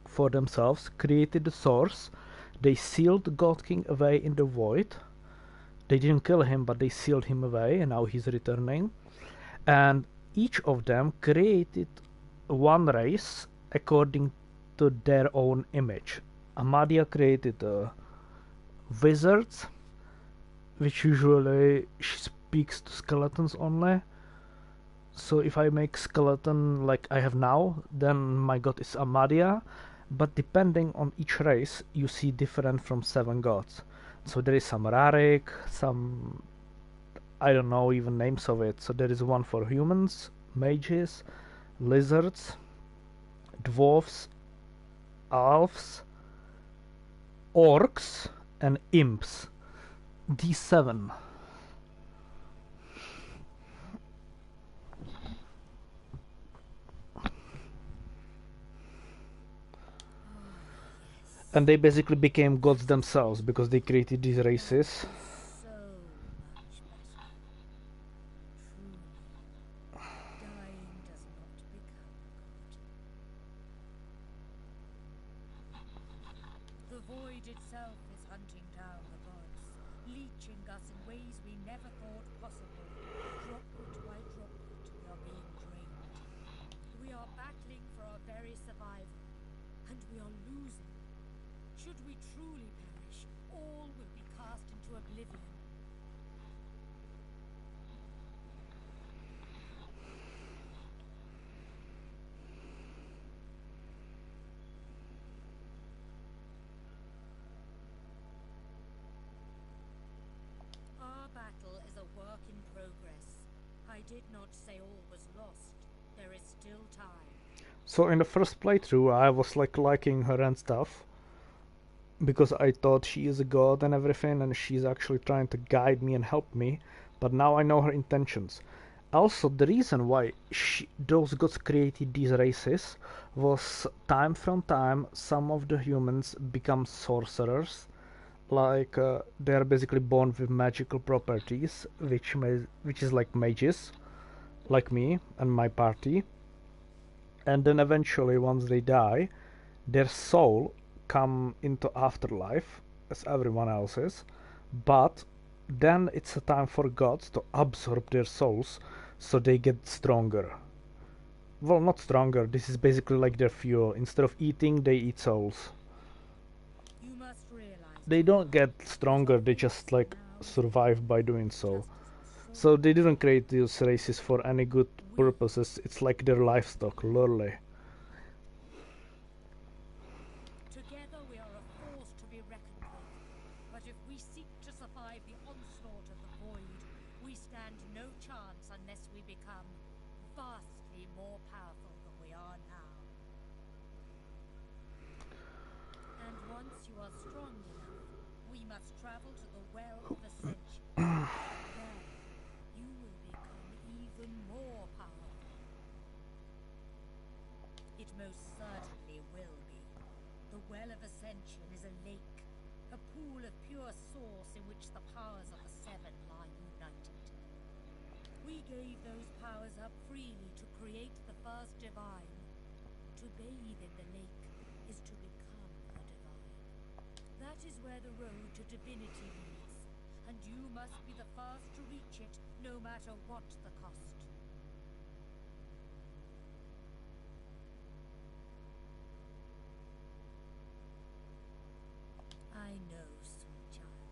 for themselves, created the source. They sealed the God King away in the void. They didn't kill him, but they sealed him away, and now he's returning. And each of them created one race according to their own image. Amadia created wizards, which usually she speaks to skeletons only. So if I make skeleton like I have now, then my god is Amadia. But depending on each race, you see different from 7 gods. So there is some Rarik, some I don't know even names of it. So there is one for humans, mages, lizards, dwarves, elves, orcs, and imps. These 7. And they basically became gods themselves because they created these races. So much better. Truly, dying does not become good. The void itself is hunting down the gods, leeching us in ways we never thought possible. Droplet by droplet, we are being drained. We are battling for our very survival, and we are losing. Should we truly perish, all will be cast into oblivion. Our battle is a work in progress. I did not say all was lost. There is still time. So in the first playthrough, I was like liking her and stuff, because I thought she is a god and everything, and she's actually trying to guide me and help me. But now I know her intentions. Also, the reason why those gods created these races was time from time some of the humans become sorcerers, like they're basically born with magical properties, which is like mages, like me and my party. And then eventually, once they die, their soul come into afterlife as everyone else's, but then it's a time for gods to absorb their souls so they get stronger. Well, not stronger, this is basically like their fuel. Instead of eating, they eat souls. You must realize They don't get stronger, they just like survive by doing so. So they didn't create these races for any good purposes. It's like their livestock, literally. together we are a force to be reckoned with. But if we seek to survive the onslaught of the void, we stand no chance unless we become vastly more powerful than we are now. And once you are strong enough, we must travel to the Well of Ascension. There, you will become even more powerful. It most certainly will be. The Well of Ascension is a lake, a pool of pure source in which the powers of the 7 lie united. We gave those powers up freely to create the first divine. To bathe in the lake is to become a divine. That is where the road to divinity leads, and you must be the first to reach it, no matter what the cost. I know, sweet child.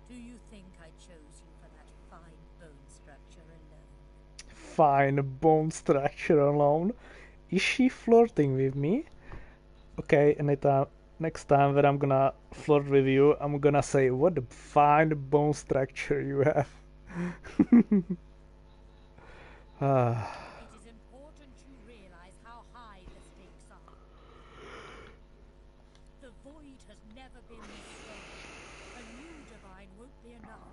Do you think I chose you for that fine bone structure alone? Fine bone structure alone. Is she flirting with me? Okay, Anita, next time when I'm gonna flirt with you, I'm gonna say, what a fine bone structure you have. Ah. It is important you realize how high the stakes are. The void has never been this strong. A new divine won't be enough.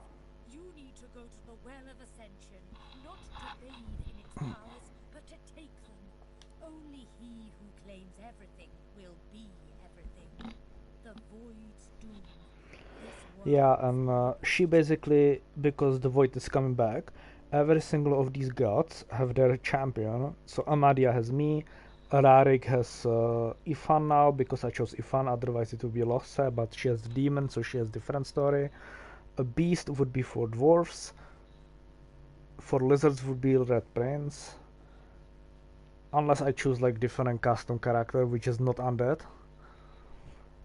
You need to go to the Well of Ascension, not to bathe in its powers, but to take them. Only he who claims everything will be everything. The void's doom. This world Yeah, and she basically, because the void is coming back, every single of these gods have their champion. So Amadia has me, Rarik has Ifan now because I chose Ifan, otherwise it would be Losse, but she has demon, so she has different story. A beast would be for dwarves. For lizards would be Red Prince. Unless I choose like different custom character which is not undead.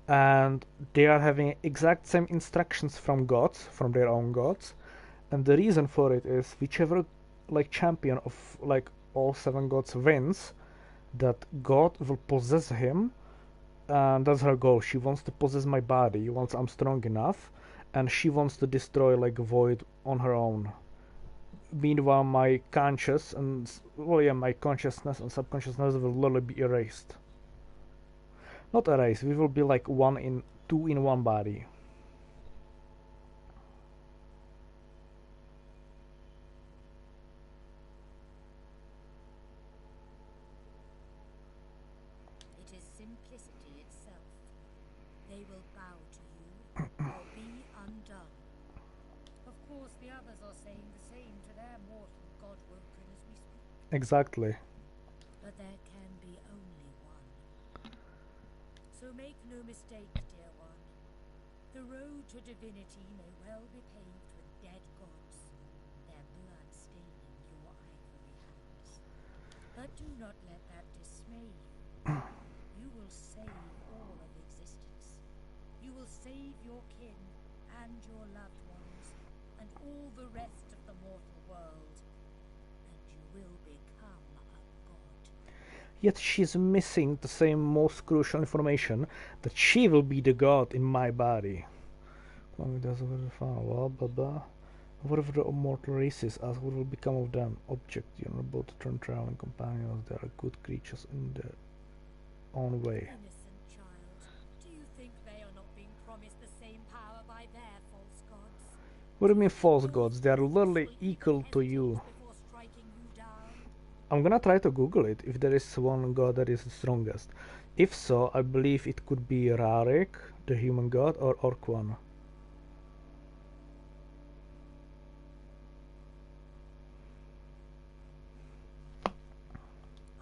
And they are having exact same instructions from gods, from their own gods. And the reason for it is whichever like champion of like all 7 gods wins, that god will possess him, and that's her goal. She wants to possess my body once I'm strong enough, and she wants to destroy like void on her own. Meanwhile, my conscious and my consciousness and subconsciousness will literally be erased. Not erased. We will be like two in one body. It is simplicity itself. They will bow to you or be undone. Of course, the others are saying the same to their mortal god Woken as we speak. Exactly. But there can be only one. So make no mistake, dear one. The road to divinity may well be paved with dead gods, their blood staining your ivory hands. But do not let that dismay you. You will save all of existence. You will save your kin and your loved ones, and all the rest of the mortal world. And you will become a god. Yet she's missing the same most crucial information, that she will be the god in my body. Whatever the immortal races, as what will become of them? Object, both turn traveling companions, they are good creatures in their own way. Innocent child, do you think they are not being promised the same power by their false gods? What do you mean false gods? They are literally equal to you. Before striking you down? I'm gonna try to Google it, if there is one god that is the strongest. If so, I believe it could be Rarik, the human god, or Orkwan.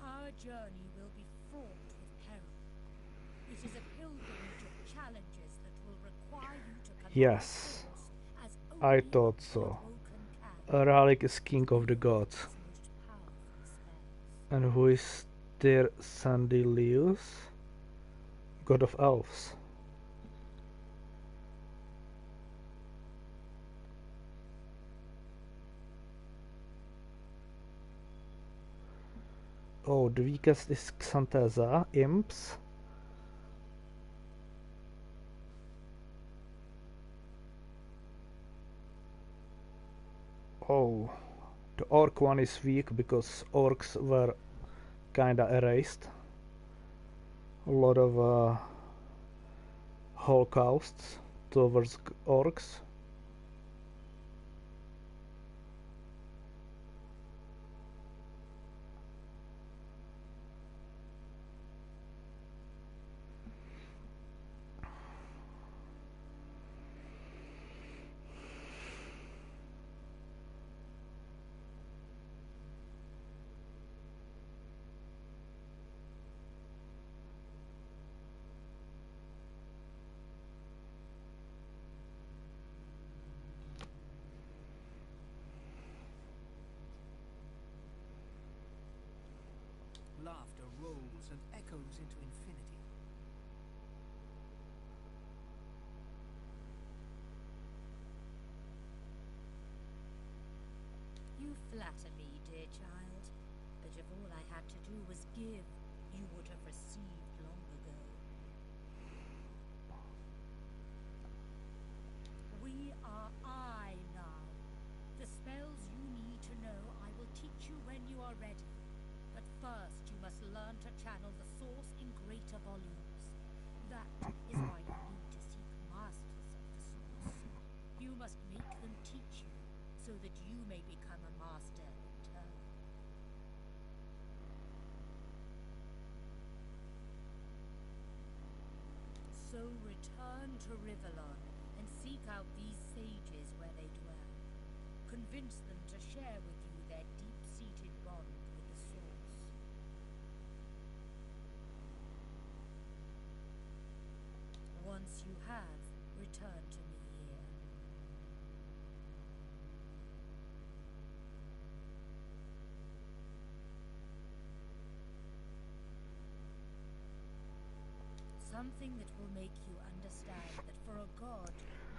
Our journey will be fraught with peril. It is a pilgrimage of challenges that will require you to command Yes, force as I only thought so. Woken can. Rarik is king of the gods. Most powerful spells. And who is their Sandilius? God of elves. Oh, the weakest is Xantheza, imps. Oh, the orc one is weak because orcs were kinda erased. A lot of holocausts towards orcs. Laughter rolls and echoes into infinity. You flatter me, dear child, but if all I had to do was give, you would have received long ago. We are I now. The spells you need to know I will teach you when you are ready. But first you must learn to channel the source in greater volumes. That is why you need to seek masters of the source. You must make them teach you, so that you may become a master in turn. So return to Rivalon and seek out these sages where they dwell. convince them to share with you their deep-seated bond with the Source. Once you have, return to me here. Something that will make you understand that for a god,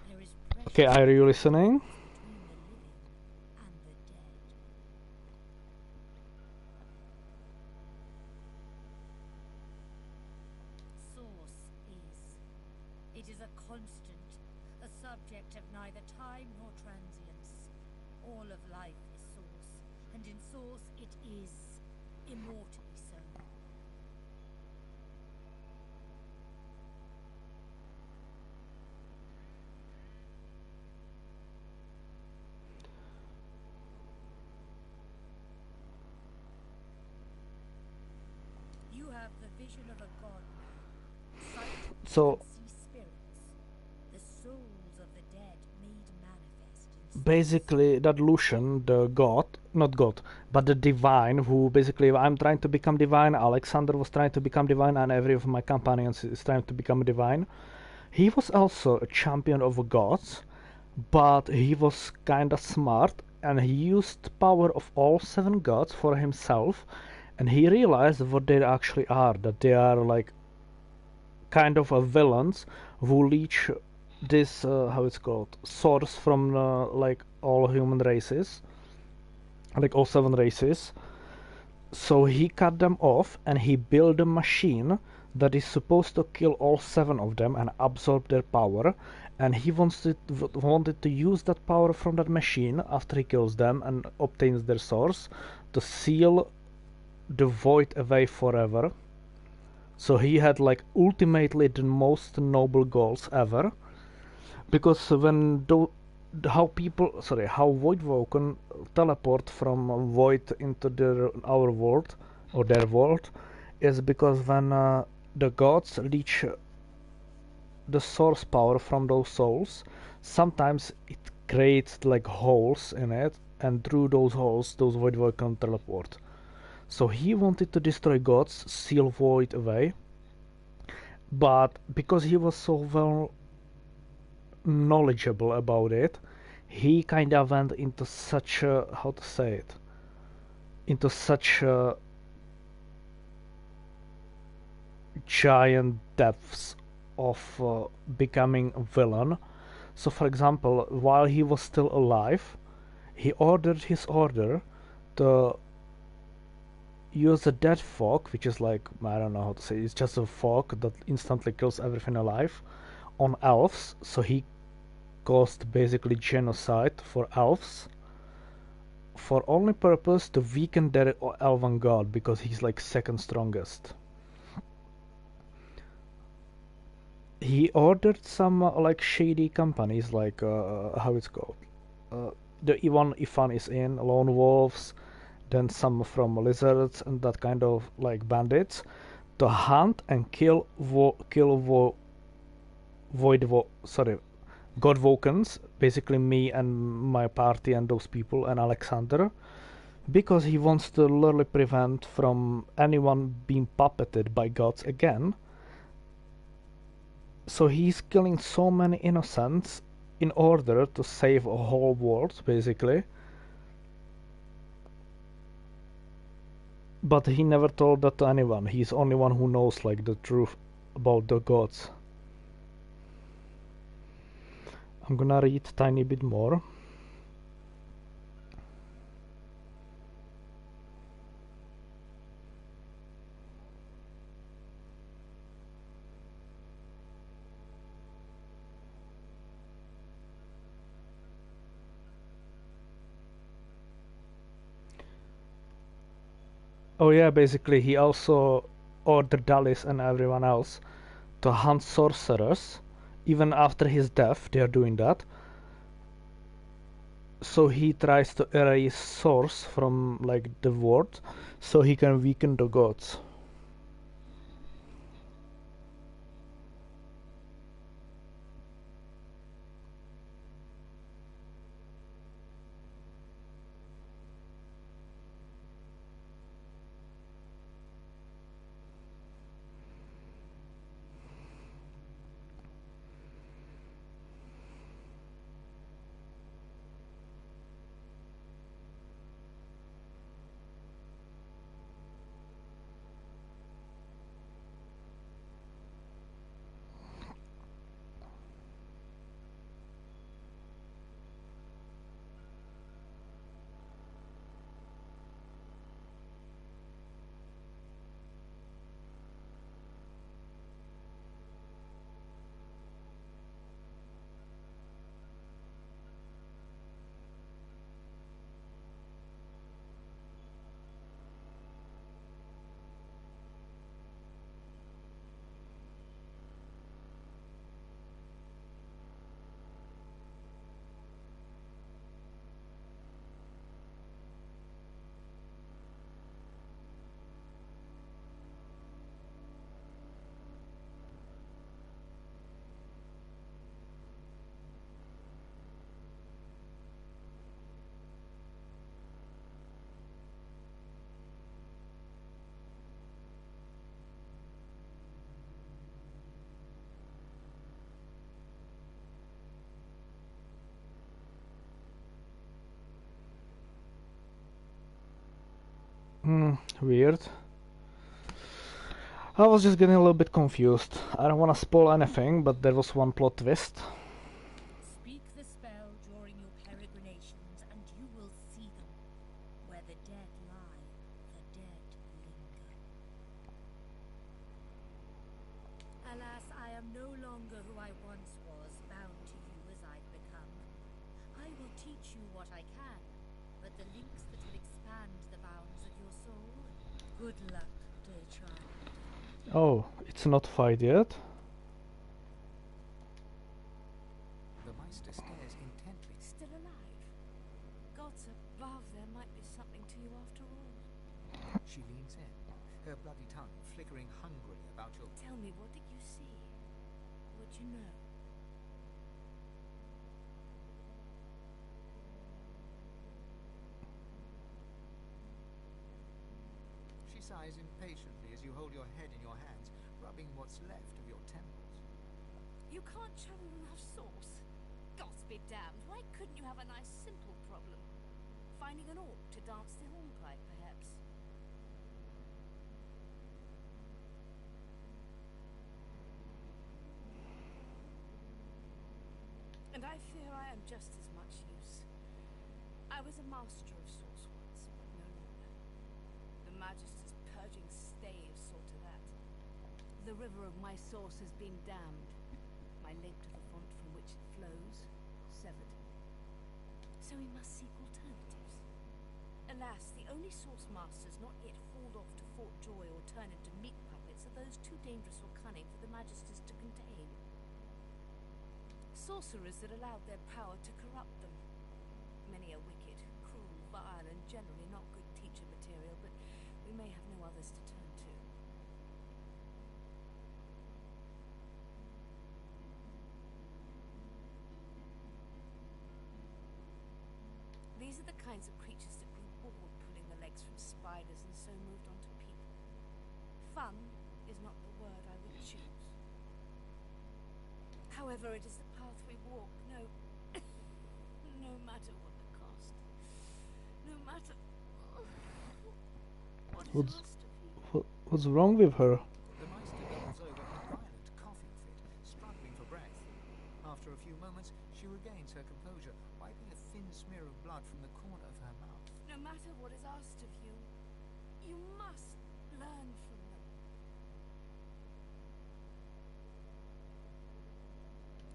there is precious Okay, are you listening? between the living and the dead. Source is. It is a constant, a subject of neither time nor transience. All of life is Source, and in Source it is immortally so. You have the vision of a god now. Sight So and see spirits, the souls of the dead made manifest in space. basically that Lucian, the god, not god, but the divine, who basically I'm trying to become divine, Alexander was trying to become divine, and every of my companions is trying to become divine. He was also a champion of gods, but he was kinda smart, and he used the power of all 7 gods for himself, and he realized what they actually are, that they are like kind of a villains who leech this how it's called, source from like all human races, like all 7 races. So he cut them off and he built a machine that is supposed to kill all 7 of them and absorb their power, and he wanted to use that power from that machine after he kills them and obtains their source to seal the void away forever. So he had like ultimately the most noble goals ever, because when how Voidwoken teleport from void into our world or their world is because when the gods leech the source power from those souls, sometimes it creates like holes in it, and through those holes those Voidwoken teleport. So he wanted to destroy gods, seal void away, but because he was so well knowledgeable about it, he kind of went into such a, how to say it, into such a giant depths of becoming a villain. So for example, while he was still alive, he ordered his order to use a dead fog, which is like, I don't know how to say, it's just a fog that instantly kills everything alive, on elves. So he caused basically genocide for elves for only purpose to weaken their elven god, because he's like second strongest. He ordered some like shady companies, like how it's called, the one Ifan is in, lone wolves, then some from lizards and that kind of like bandits, to hunt and kill Godwokens, basically me and my party and those people and Alexander, because he wants to literally prevent from anyone being puppeted by gods again. So he's killing so many innocents in order to save a whole world, basically. But he never told that to anyone. He's the only one who knows like the truth about the gods. I'm gonna read a tiny bit more. Oh yeah, basically he also ordered Dallas and everyone else to hunt sorcerers. Even after his death, they are doing that. So he tries to erase source from like the world, so he can weaken the gods. Weird. I was just getting a little bit confused. I don't want to spoil anything, but there was one plot twist. Speak the spell during your peregrinations, and you will see them. Where the dead lie, the dead linger. Alas, I am no longer who I once was, bound to you as I've become. I will teach you what I can, but the links that will expand the bounds of your soul. Good luck, dear child. Oh, it's not fight yet. The Meister stares intently. Still alive? Gods above, there might be something to you after all. She leans in, her bloody tongue flickering hungrily about your... Tell me, what did you see? What you know? She sighs impatiently as you hold your head in your hands, rubbing what's left of your temples. You can't channel enough sauce. Gods be damned, why couldn't you have a nice simple problem? Finding an orc to dance the hornpipe, perhaps? And I fear I am just as much use. I was a master of sauce once, but no longer. The Magister's purging stave saw to that. The river of my source has been damned. My link to the font from which it flows, severed. So we must seek alternatives. Alas, the only source masters not yet hauled off to Fort Joy or turned into meat puppets are those too dangerous or cunning for the Magisters to contain. Sorcerers that allowed their power to corrupt them. Many are wicked, cruel, vile, and generally not good teacher material, but we may have no others to turn to. These are the kinds of creatures that grew bored pulling the legs from spiders and so moved on to people. Fun is not the word I would choose. However, it is the path we walk, no matter what the cost. No matter what is asked of you. What's wrong with her? The Meister doubles over in a violent coughing fit, struggling for breath. After a few moments, she regains her composure, wiping a thin smear of blood from the corner of her mouth. No matter what is asked of you, you must learn from them.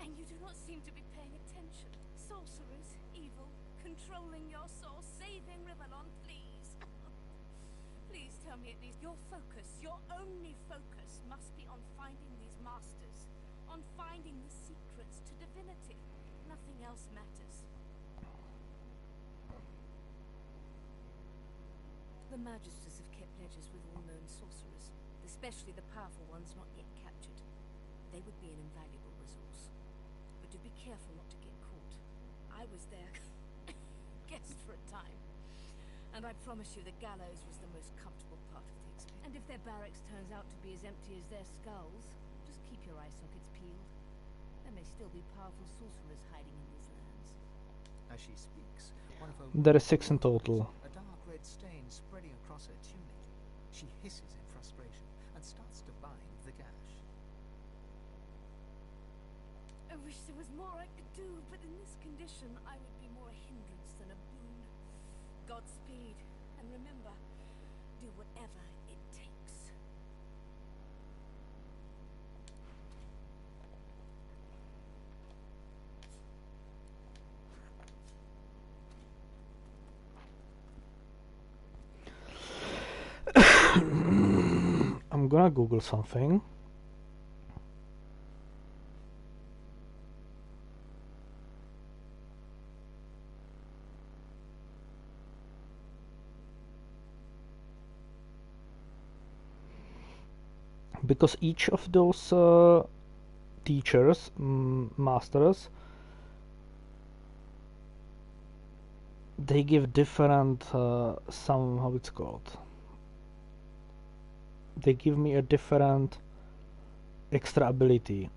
And you do not seem to be paying attention. Sorcerers, evil, controlling your soul, saving Rivellon, please. Please tell me at least your focus, your only focus, must be on finding these masters, on finding the secrets to divinity. Nothing else matters. The Magisters have kept ledgers with all known sorcerers, especially the powerful ones not yet captured. They would be an invaluable resource. But do be careful not to get caught. I was their guest for a time, and I promise you the gallows was the most comfortable part of the experience. And if their barracks turns out to be as empty as their skulls, just keep your eye sockets peeled. There may still be powerful sorcerers hiding in these lands. As she speaks, one of her... There is 6 in total. A dark red stain spreading across her tunic. She hisses in frustration and starts to bind the gash. I wish there was more I could do, but in this condition I would be more a hindrance than a boon. Godspeed, and remember, do whatever it takes. I'm gonna Google something. Because each of those teachers, masters, they give different some, how it's called, they give me a different extra ability.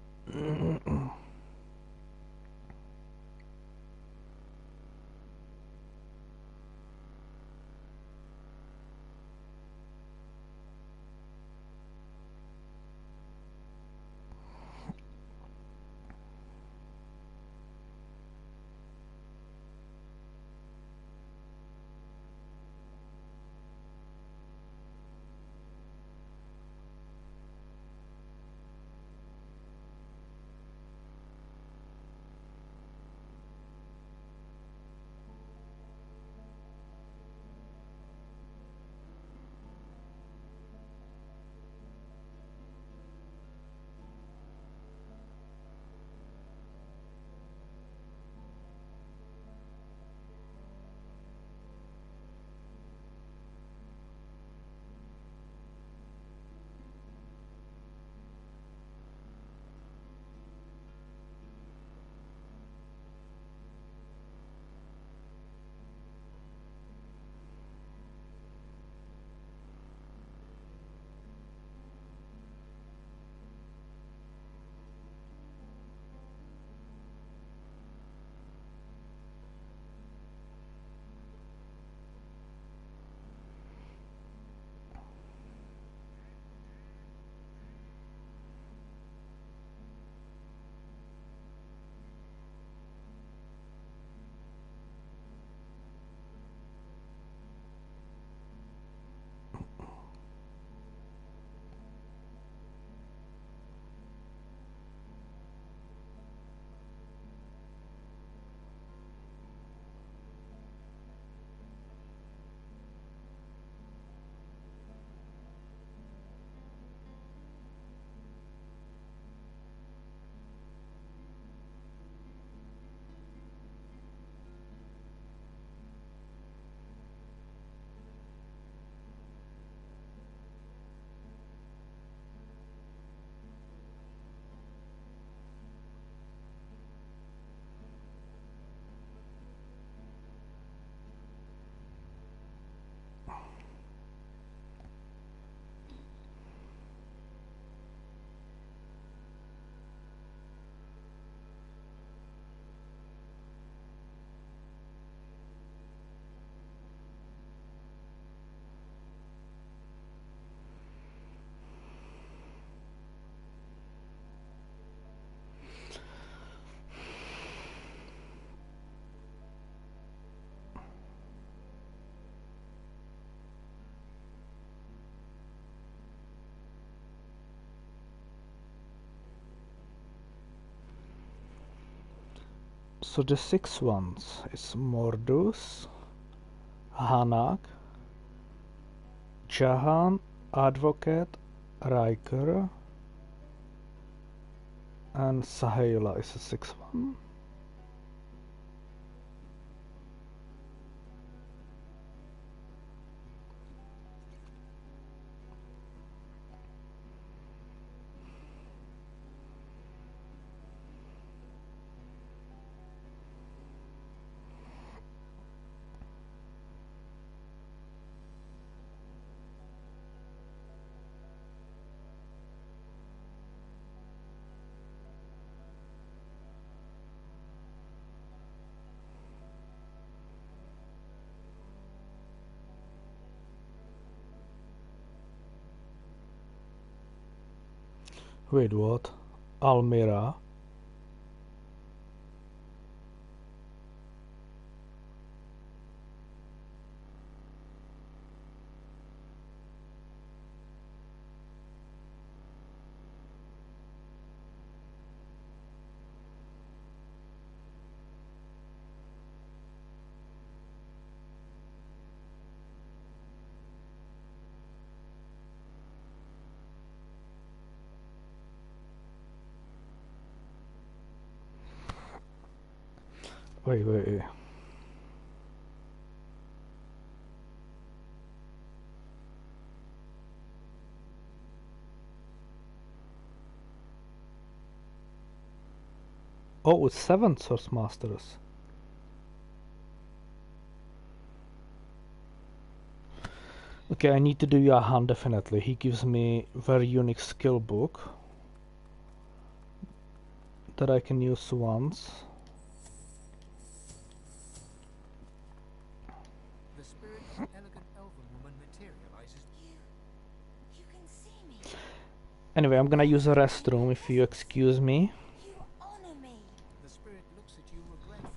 So the 6 ones is Mordus, Hanak, Jahan, Advocate, Riker, and Sahela is a 6 one. Wait, what? Almira? Wait. Oh, it's 7 Source Masters. Okay, I need to do Jahan definitely. He gives me very unique skill book that I can use once. The spirit of an elegant elven woman materializes. You can see me. Anyway, I'm gonna use a restroom if you excuse me. You honor me. The spirit looks at you regretfully.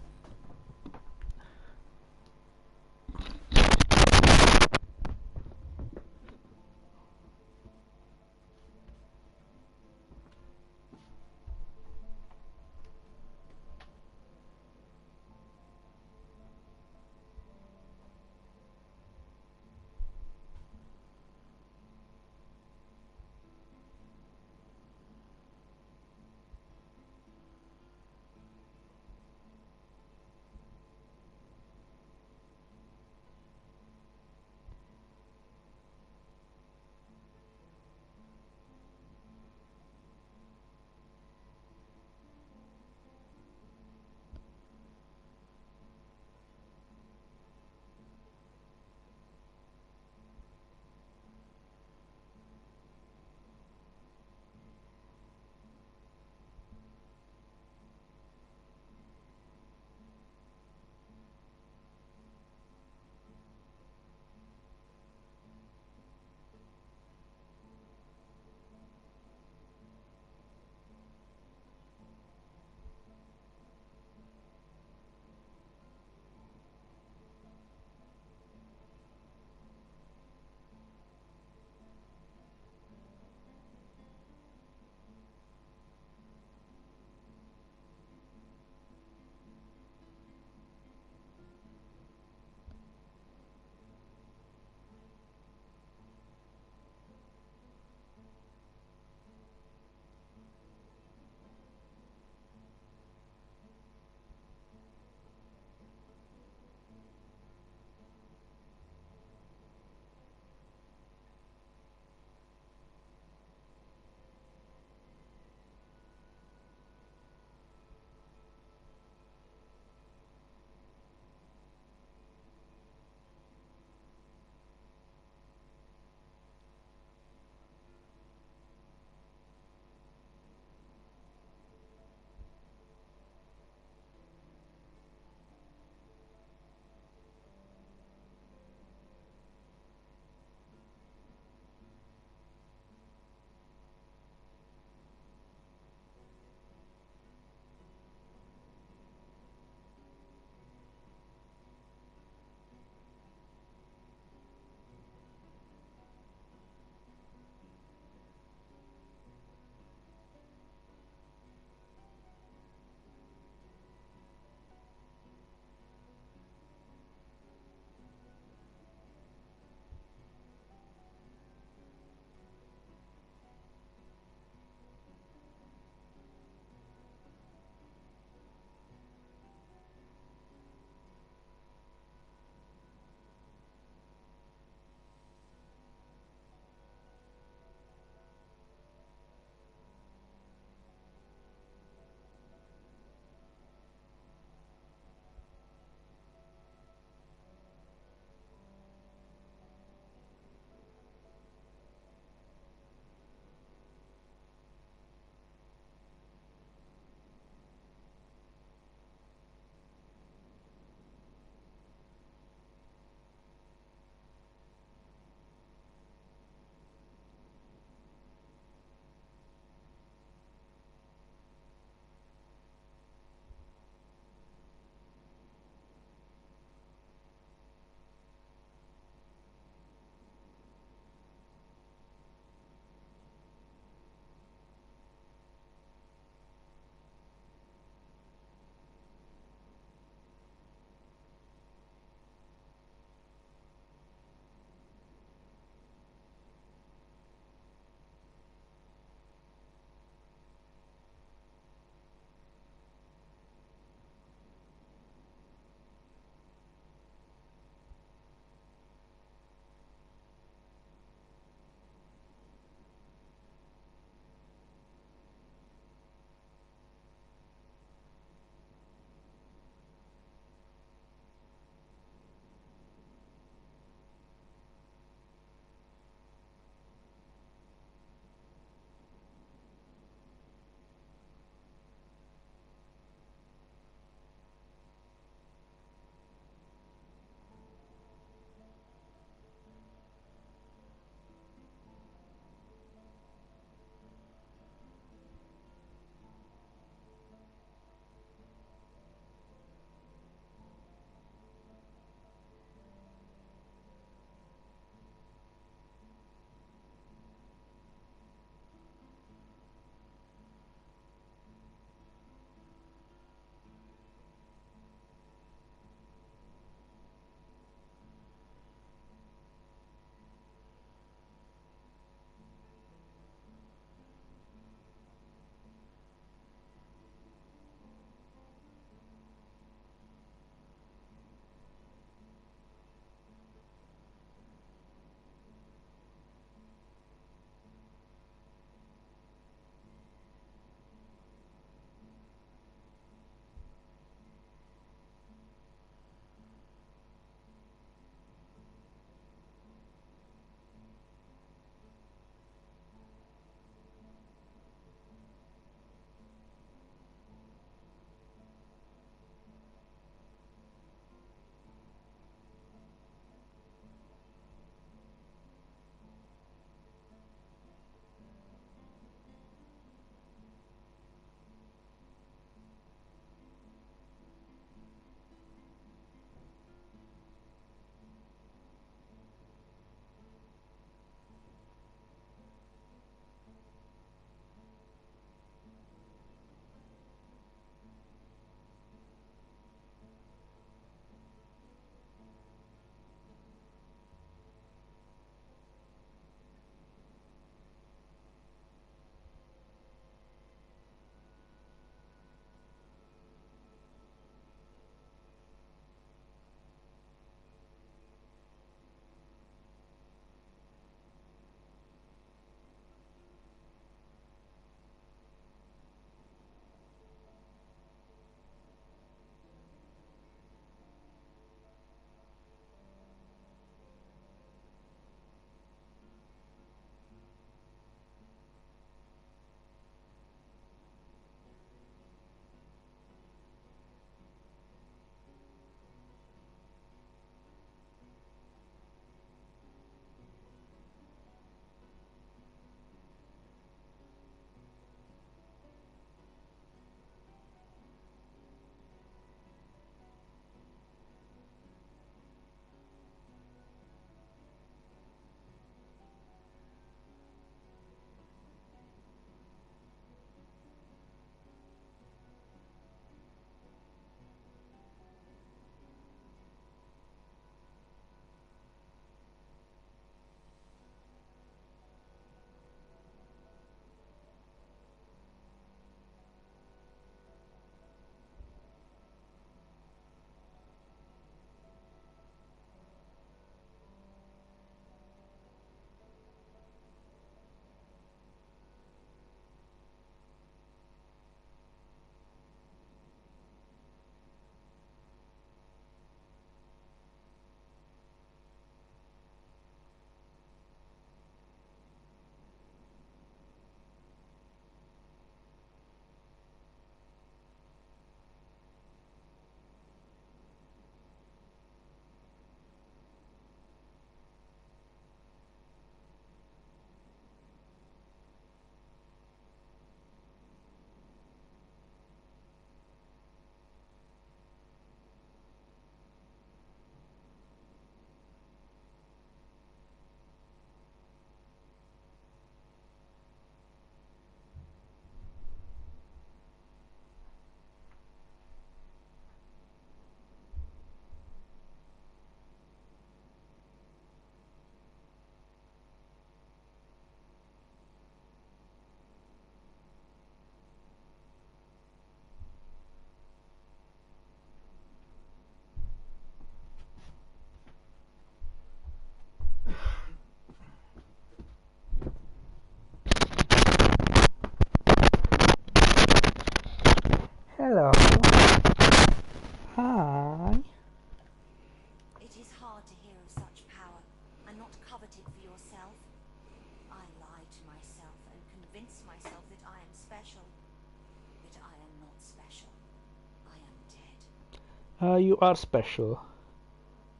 You are special.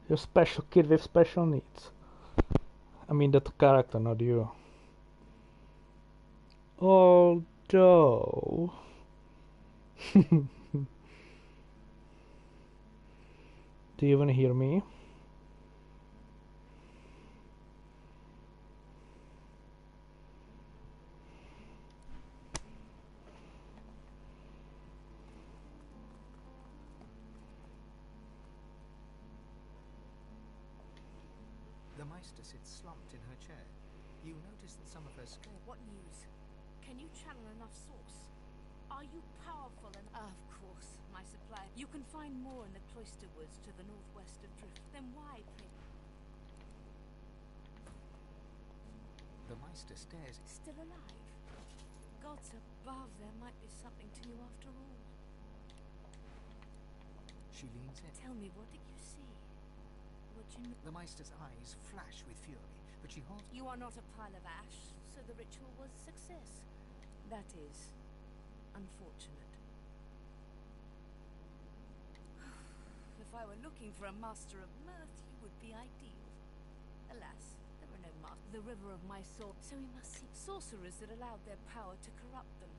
You're a special kid with special needs. I mean that character, not you. Although... Do you even hear me? The Meister sits slumped in her chair. You notice that some of her skin... What news? Can you channel enough source? Are you powerful enough? Of course, my supply. You can find more in the cloister woods to the northwest of Drift. Then why, pray? The Meister stares. Still alive? Gods above, there might be something to you after all. She leans in. Tell me, what did you see? What you know? The Meister's eyes flash with fury, but she holds... You are not a pile of ash, so the ritual was a success. That is unfortunate. If I were looking for a master of mirth, you would be ideal. Alas, there are no masters. The river of my soul. So we must seek sorcerers that allowed their power to corrupt them.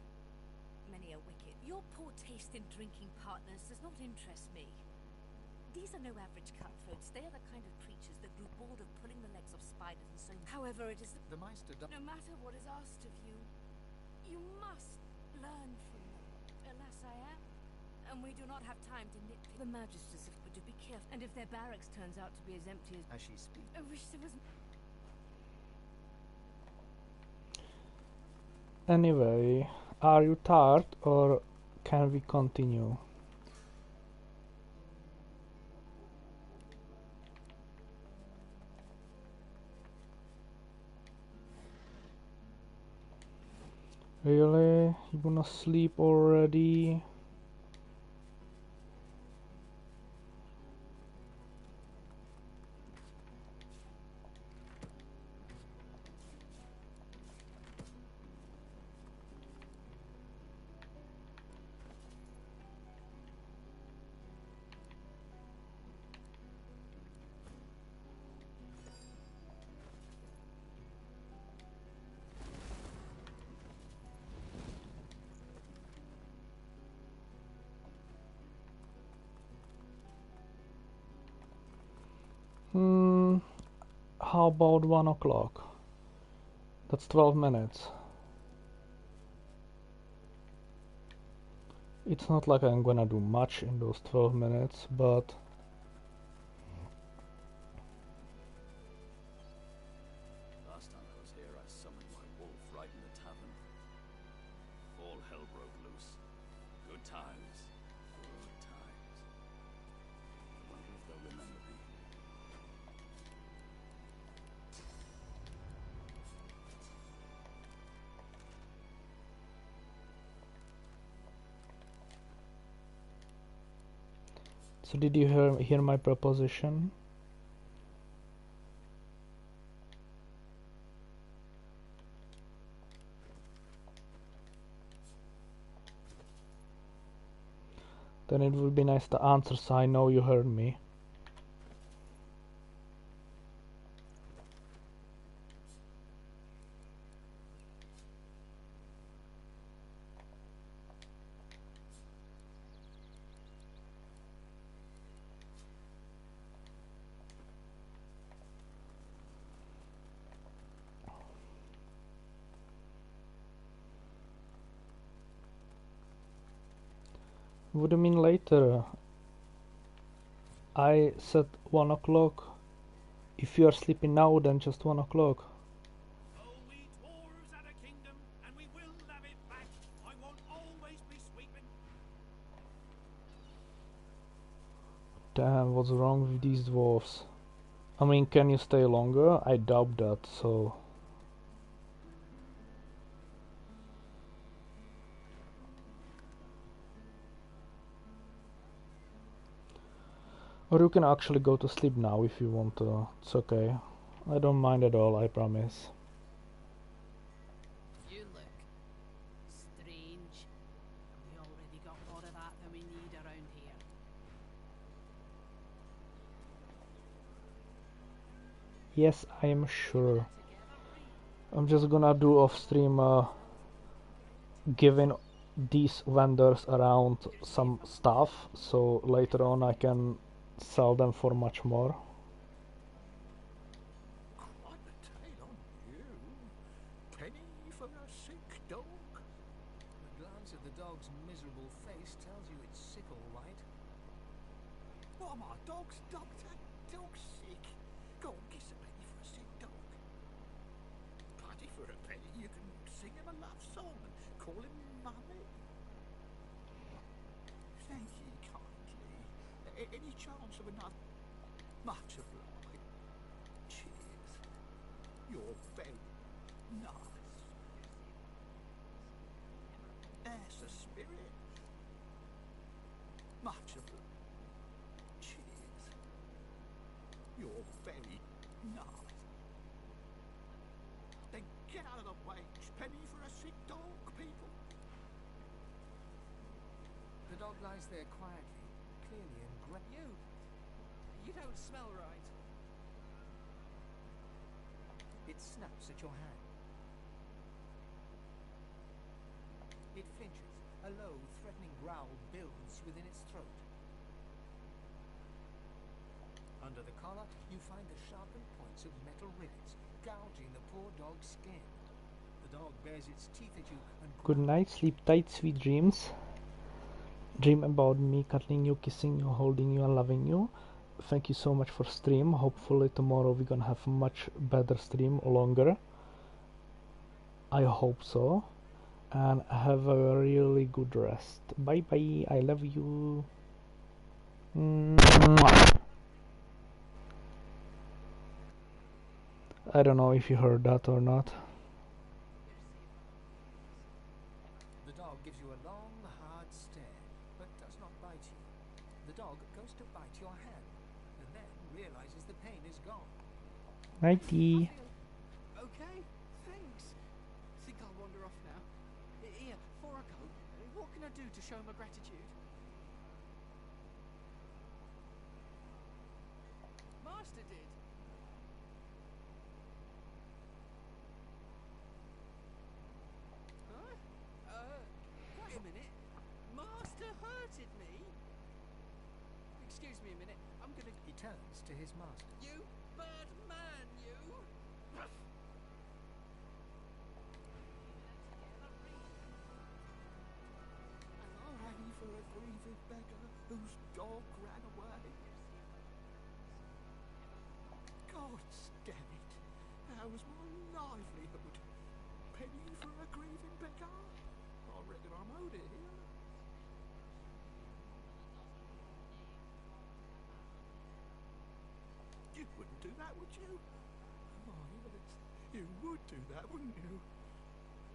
Many are wicked. Your poor taste in drinking partners does not interest me. These are no average cutthroats. They are the kind of creatures that grew bored of pulling the legs off spiders and so... However, it is The Meister no matter what is asked of you, you must learn from them. Alas, I am. And we do not have time to nitpick. The Magisters have to be careful. And if their barracks turns out to be as empty as she speaks. I wish there was... Anyway, are you tired or can we continue? Really? You gonna sleep already? How about 1 o'clock? That's 12 minutes. It's not like I'm gonna do much in those 12 minutes, but Last time I was here, I summoned my wolf right in the tavern. All hell broke loose. Good times. Good times. I wonder if they'll remember me. so did you hear my proposition? Then it would be nice to answer so I know you heard me. What do you mean later? I said 1 o'clock. If you are sleeping now, then just 1 o'clock. Oh, we dwarves had a kingdom, and we will have it back. I won't always be sweeping. Damn, what's wrong with these dwarfs? I mean, can you stay longer? I doubt that, so... Or you can actually go to sleep now if you want to. It's okay. I don't mind at all, I promise. You look strange. We already got more of that than we need around here. Yes, I am sure. I'm just gonna do off stream giving these vendors around some stuff so later on I can sell them for much more. Quite the tale on you. Penny for a sick dog. A glance at the dog's miserable face tells you it's sick, all right. What, my dog's doctor? Dog's sick. Go on, kiss a penny for a sick dog. Bloody for a penny, you can sing him a love song and call him mummy. Thank you kindly. Any chance of another? Much obliged. Cheers. You're very nice. That's the spirit. Much obliged. Cheers. You're very nice. Then get out of the way. Penny for a sick dog, people. The dog lies there quietly, clearly in great... You don't smell right. It snaps at your hand. It flinches. A low, threatening growl builds within its throat. Under the collar, you find the sharpened points of metal rivets, gouging the poor dog's skin. The dog bares its teeth at you and... Good night, sleep tight, sweet dreams. Dream about me cuddling you, kissing you, holding you and loving you. Thank you so much for stream. Hopefully tomorrow we're gonna have a much better stream, longer. I hope so. And have a really good rest. Bye bye, I love you. Mwah. I don't know if you heard that or not. The dog gives you a long, hard stare, but does not bite you. The dog goes to bite your hand, and then realizes the pain is gone. Nighty. Okay, thanks. Think I'll wander off now. Here, before I go, what can I do to show my gratitude? Master did. Huh? Wait a minute. Master hurted me? Excuse me a minute. I'm gonna... He turns to his master. You bad man, you! Penny for a grieving beggar whose dog ran away. God damn it. That was my livelihood. Penny for a grieving beggar? I reckon I'm owed it here. You wouldn't do that, would you? Oh, yes. You would do that, wouldn't you?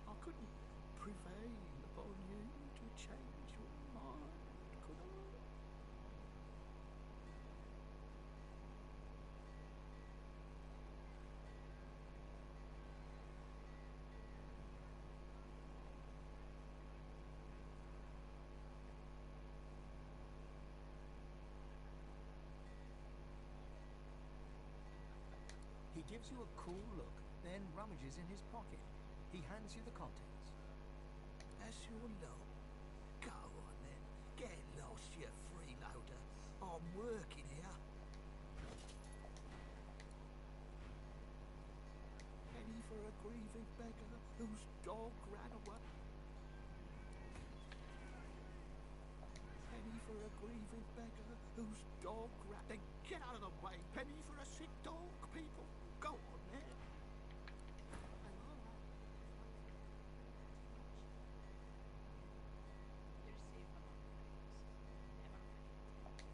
I couldn't prevail upon you to change your mind, could I? He gives you a cool look, then rummages in his pocket. He hands you the contents. That's your lot. Go on then. Get lost, you freeloader. I'm working here. Penny for a grieving beggar whose dog ran away. Penny for a grieving beggar whose dog ran... Then get out of the way. Penny for a sick dog, people. Go on then.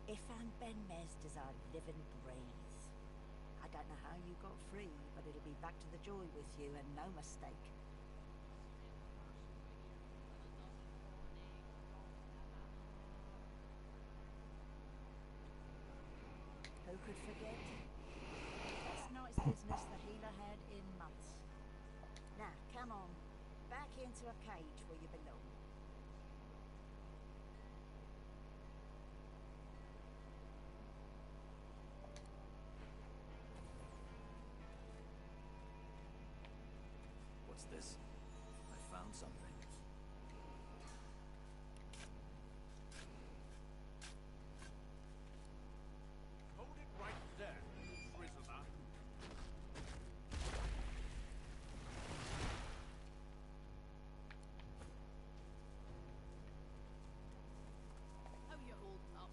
If Aunt Ben Mez does our live and breathe. I don't know how you got free, but it'll be back to the joy with you and no mistake. Who could forget? Best night's business the healer had in months. Now, come on. Back into a cage where you belong. What's this? I found something. Hold it right there, prisoner. Oh, you old pup.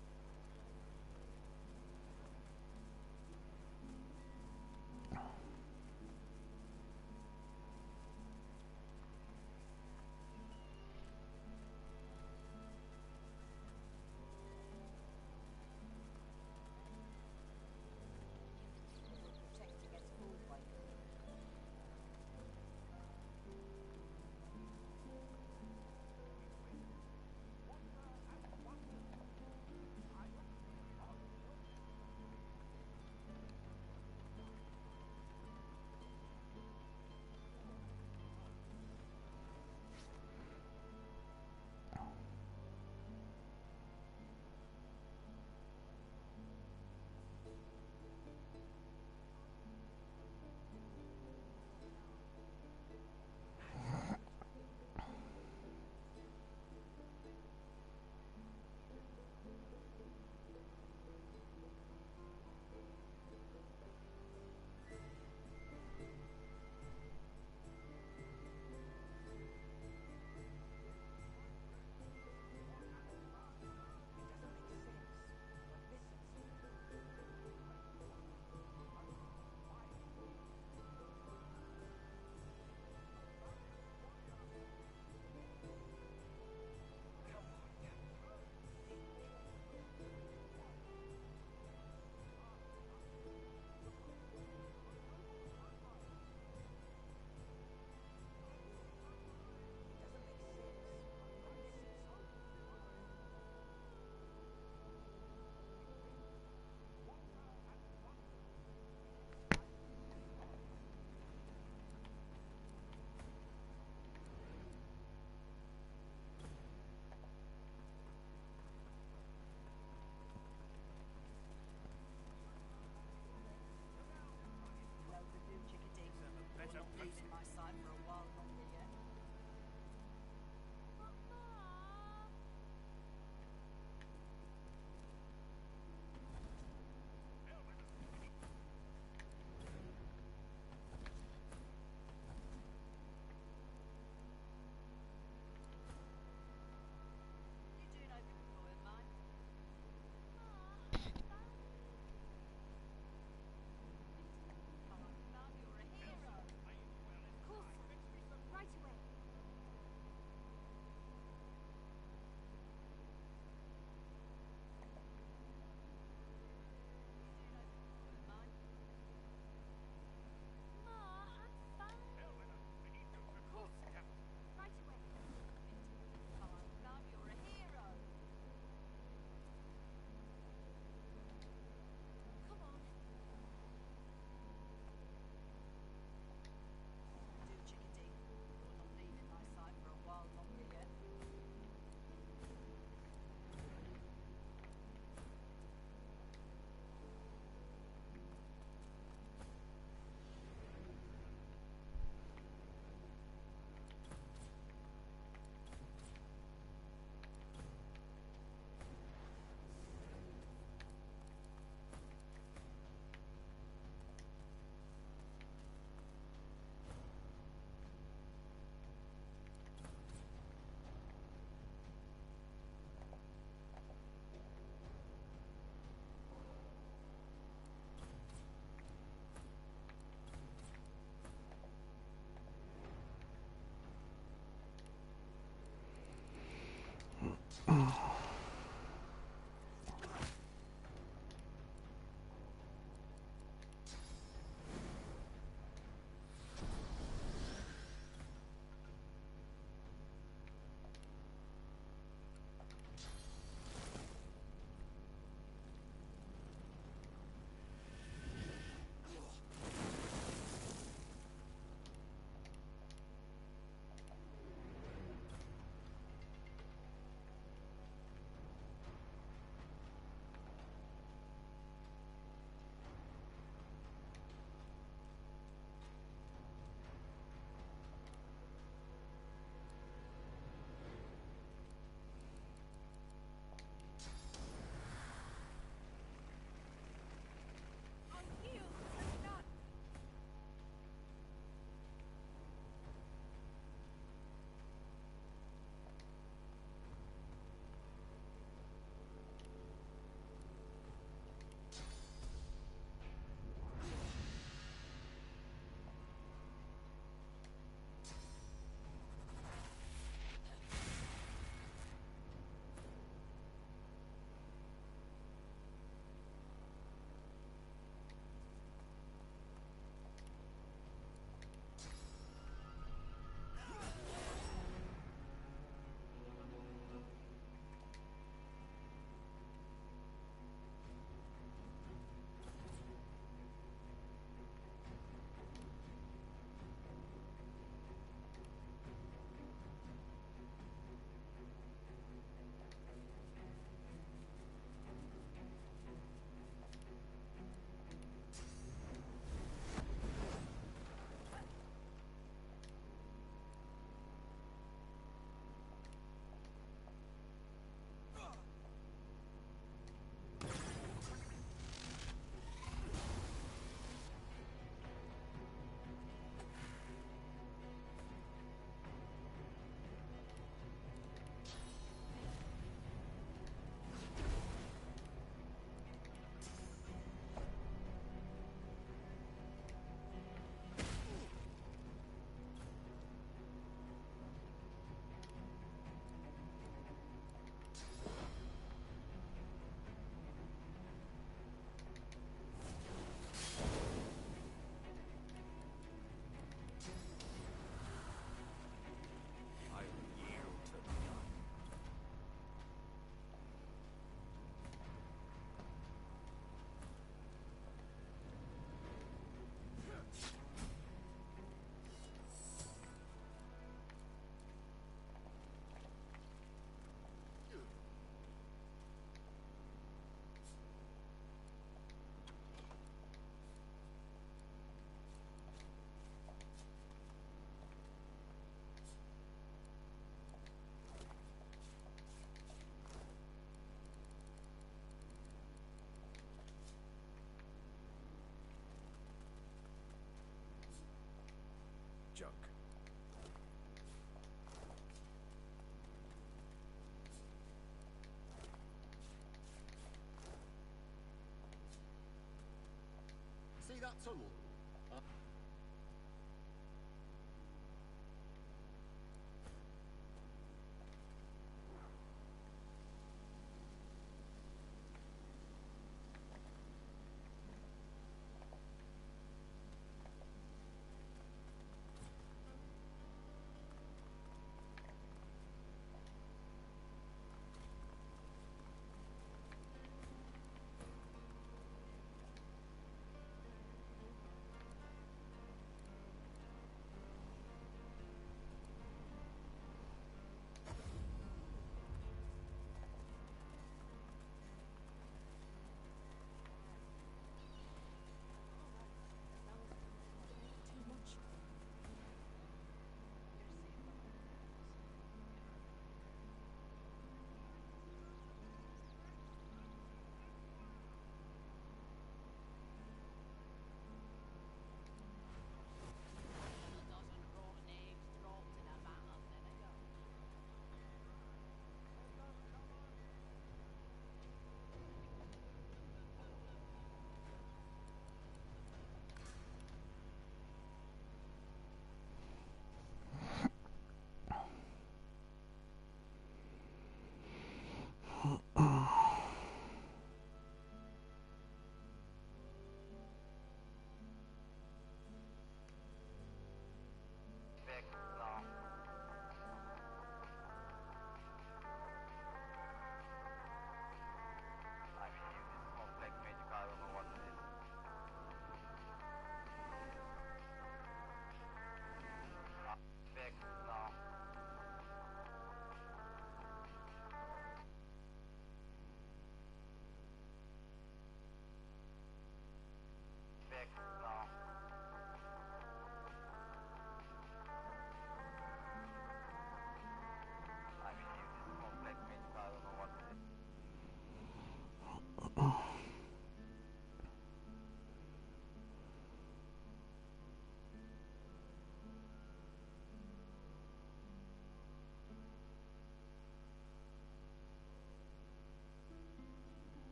that tunnel?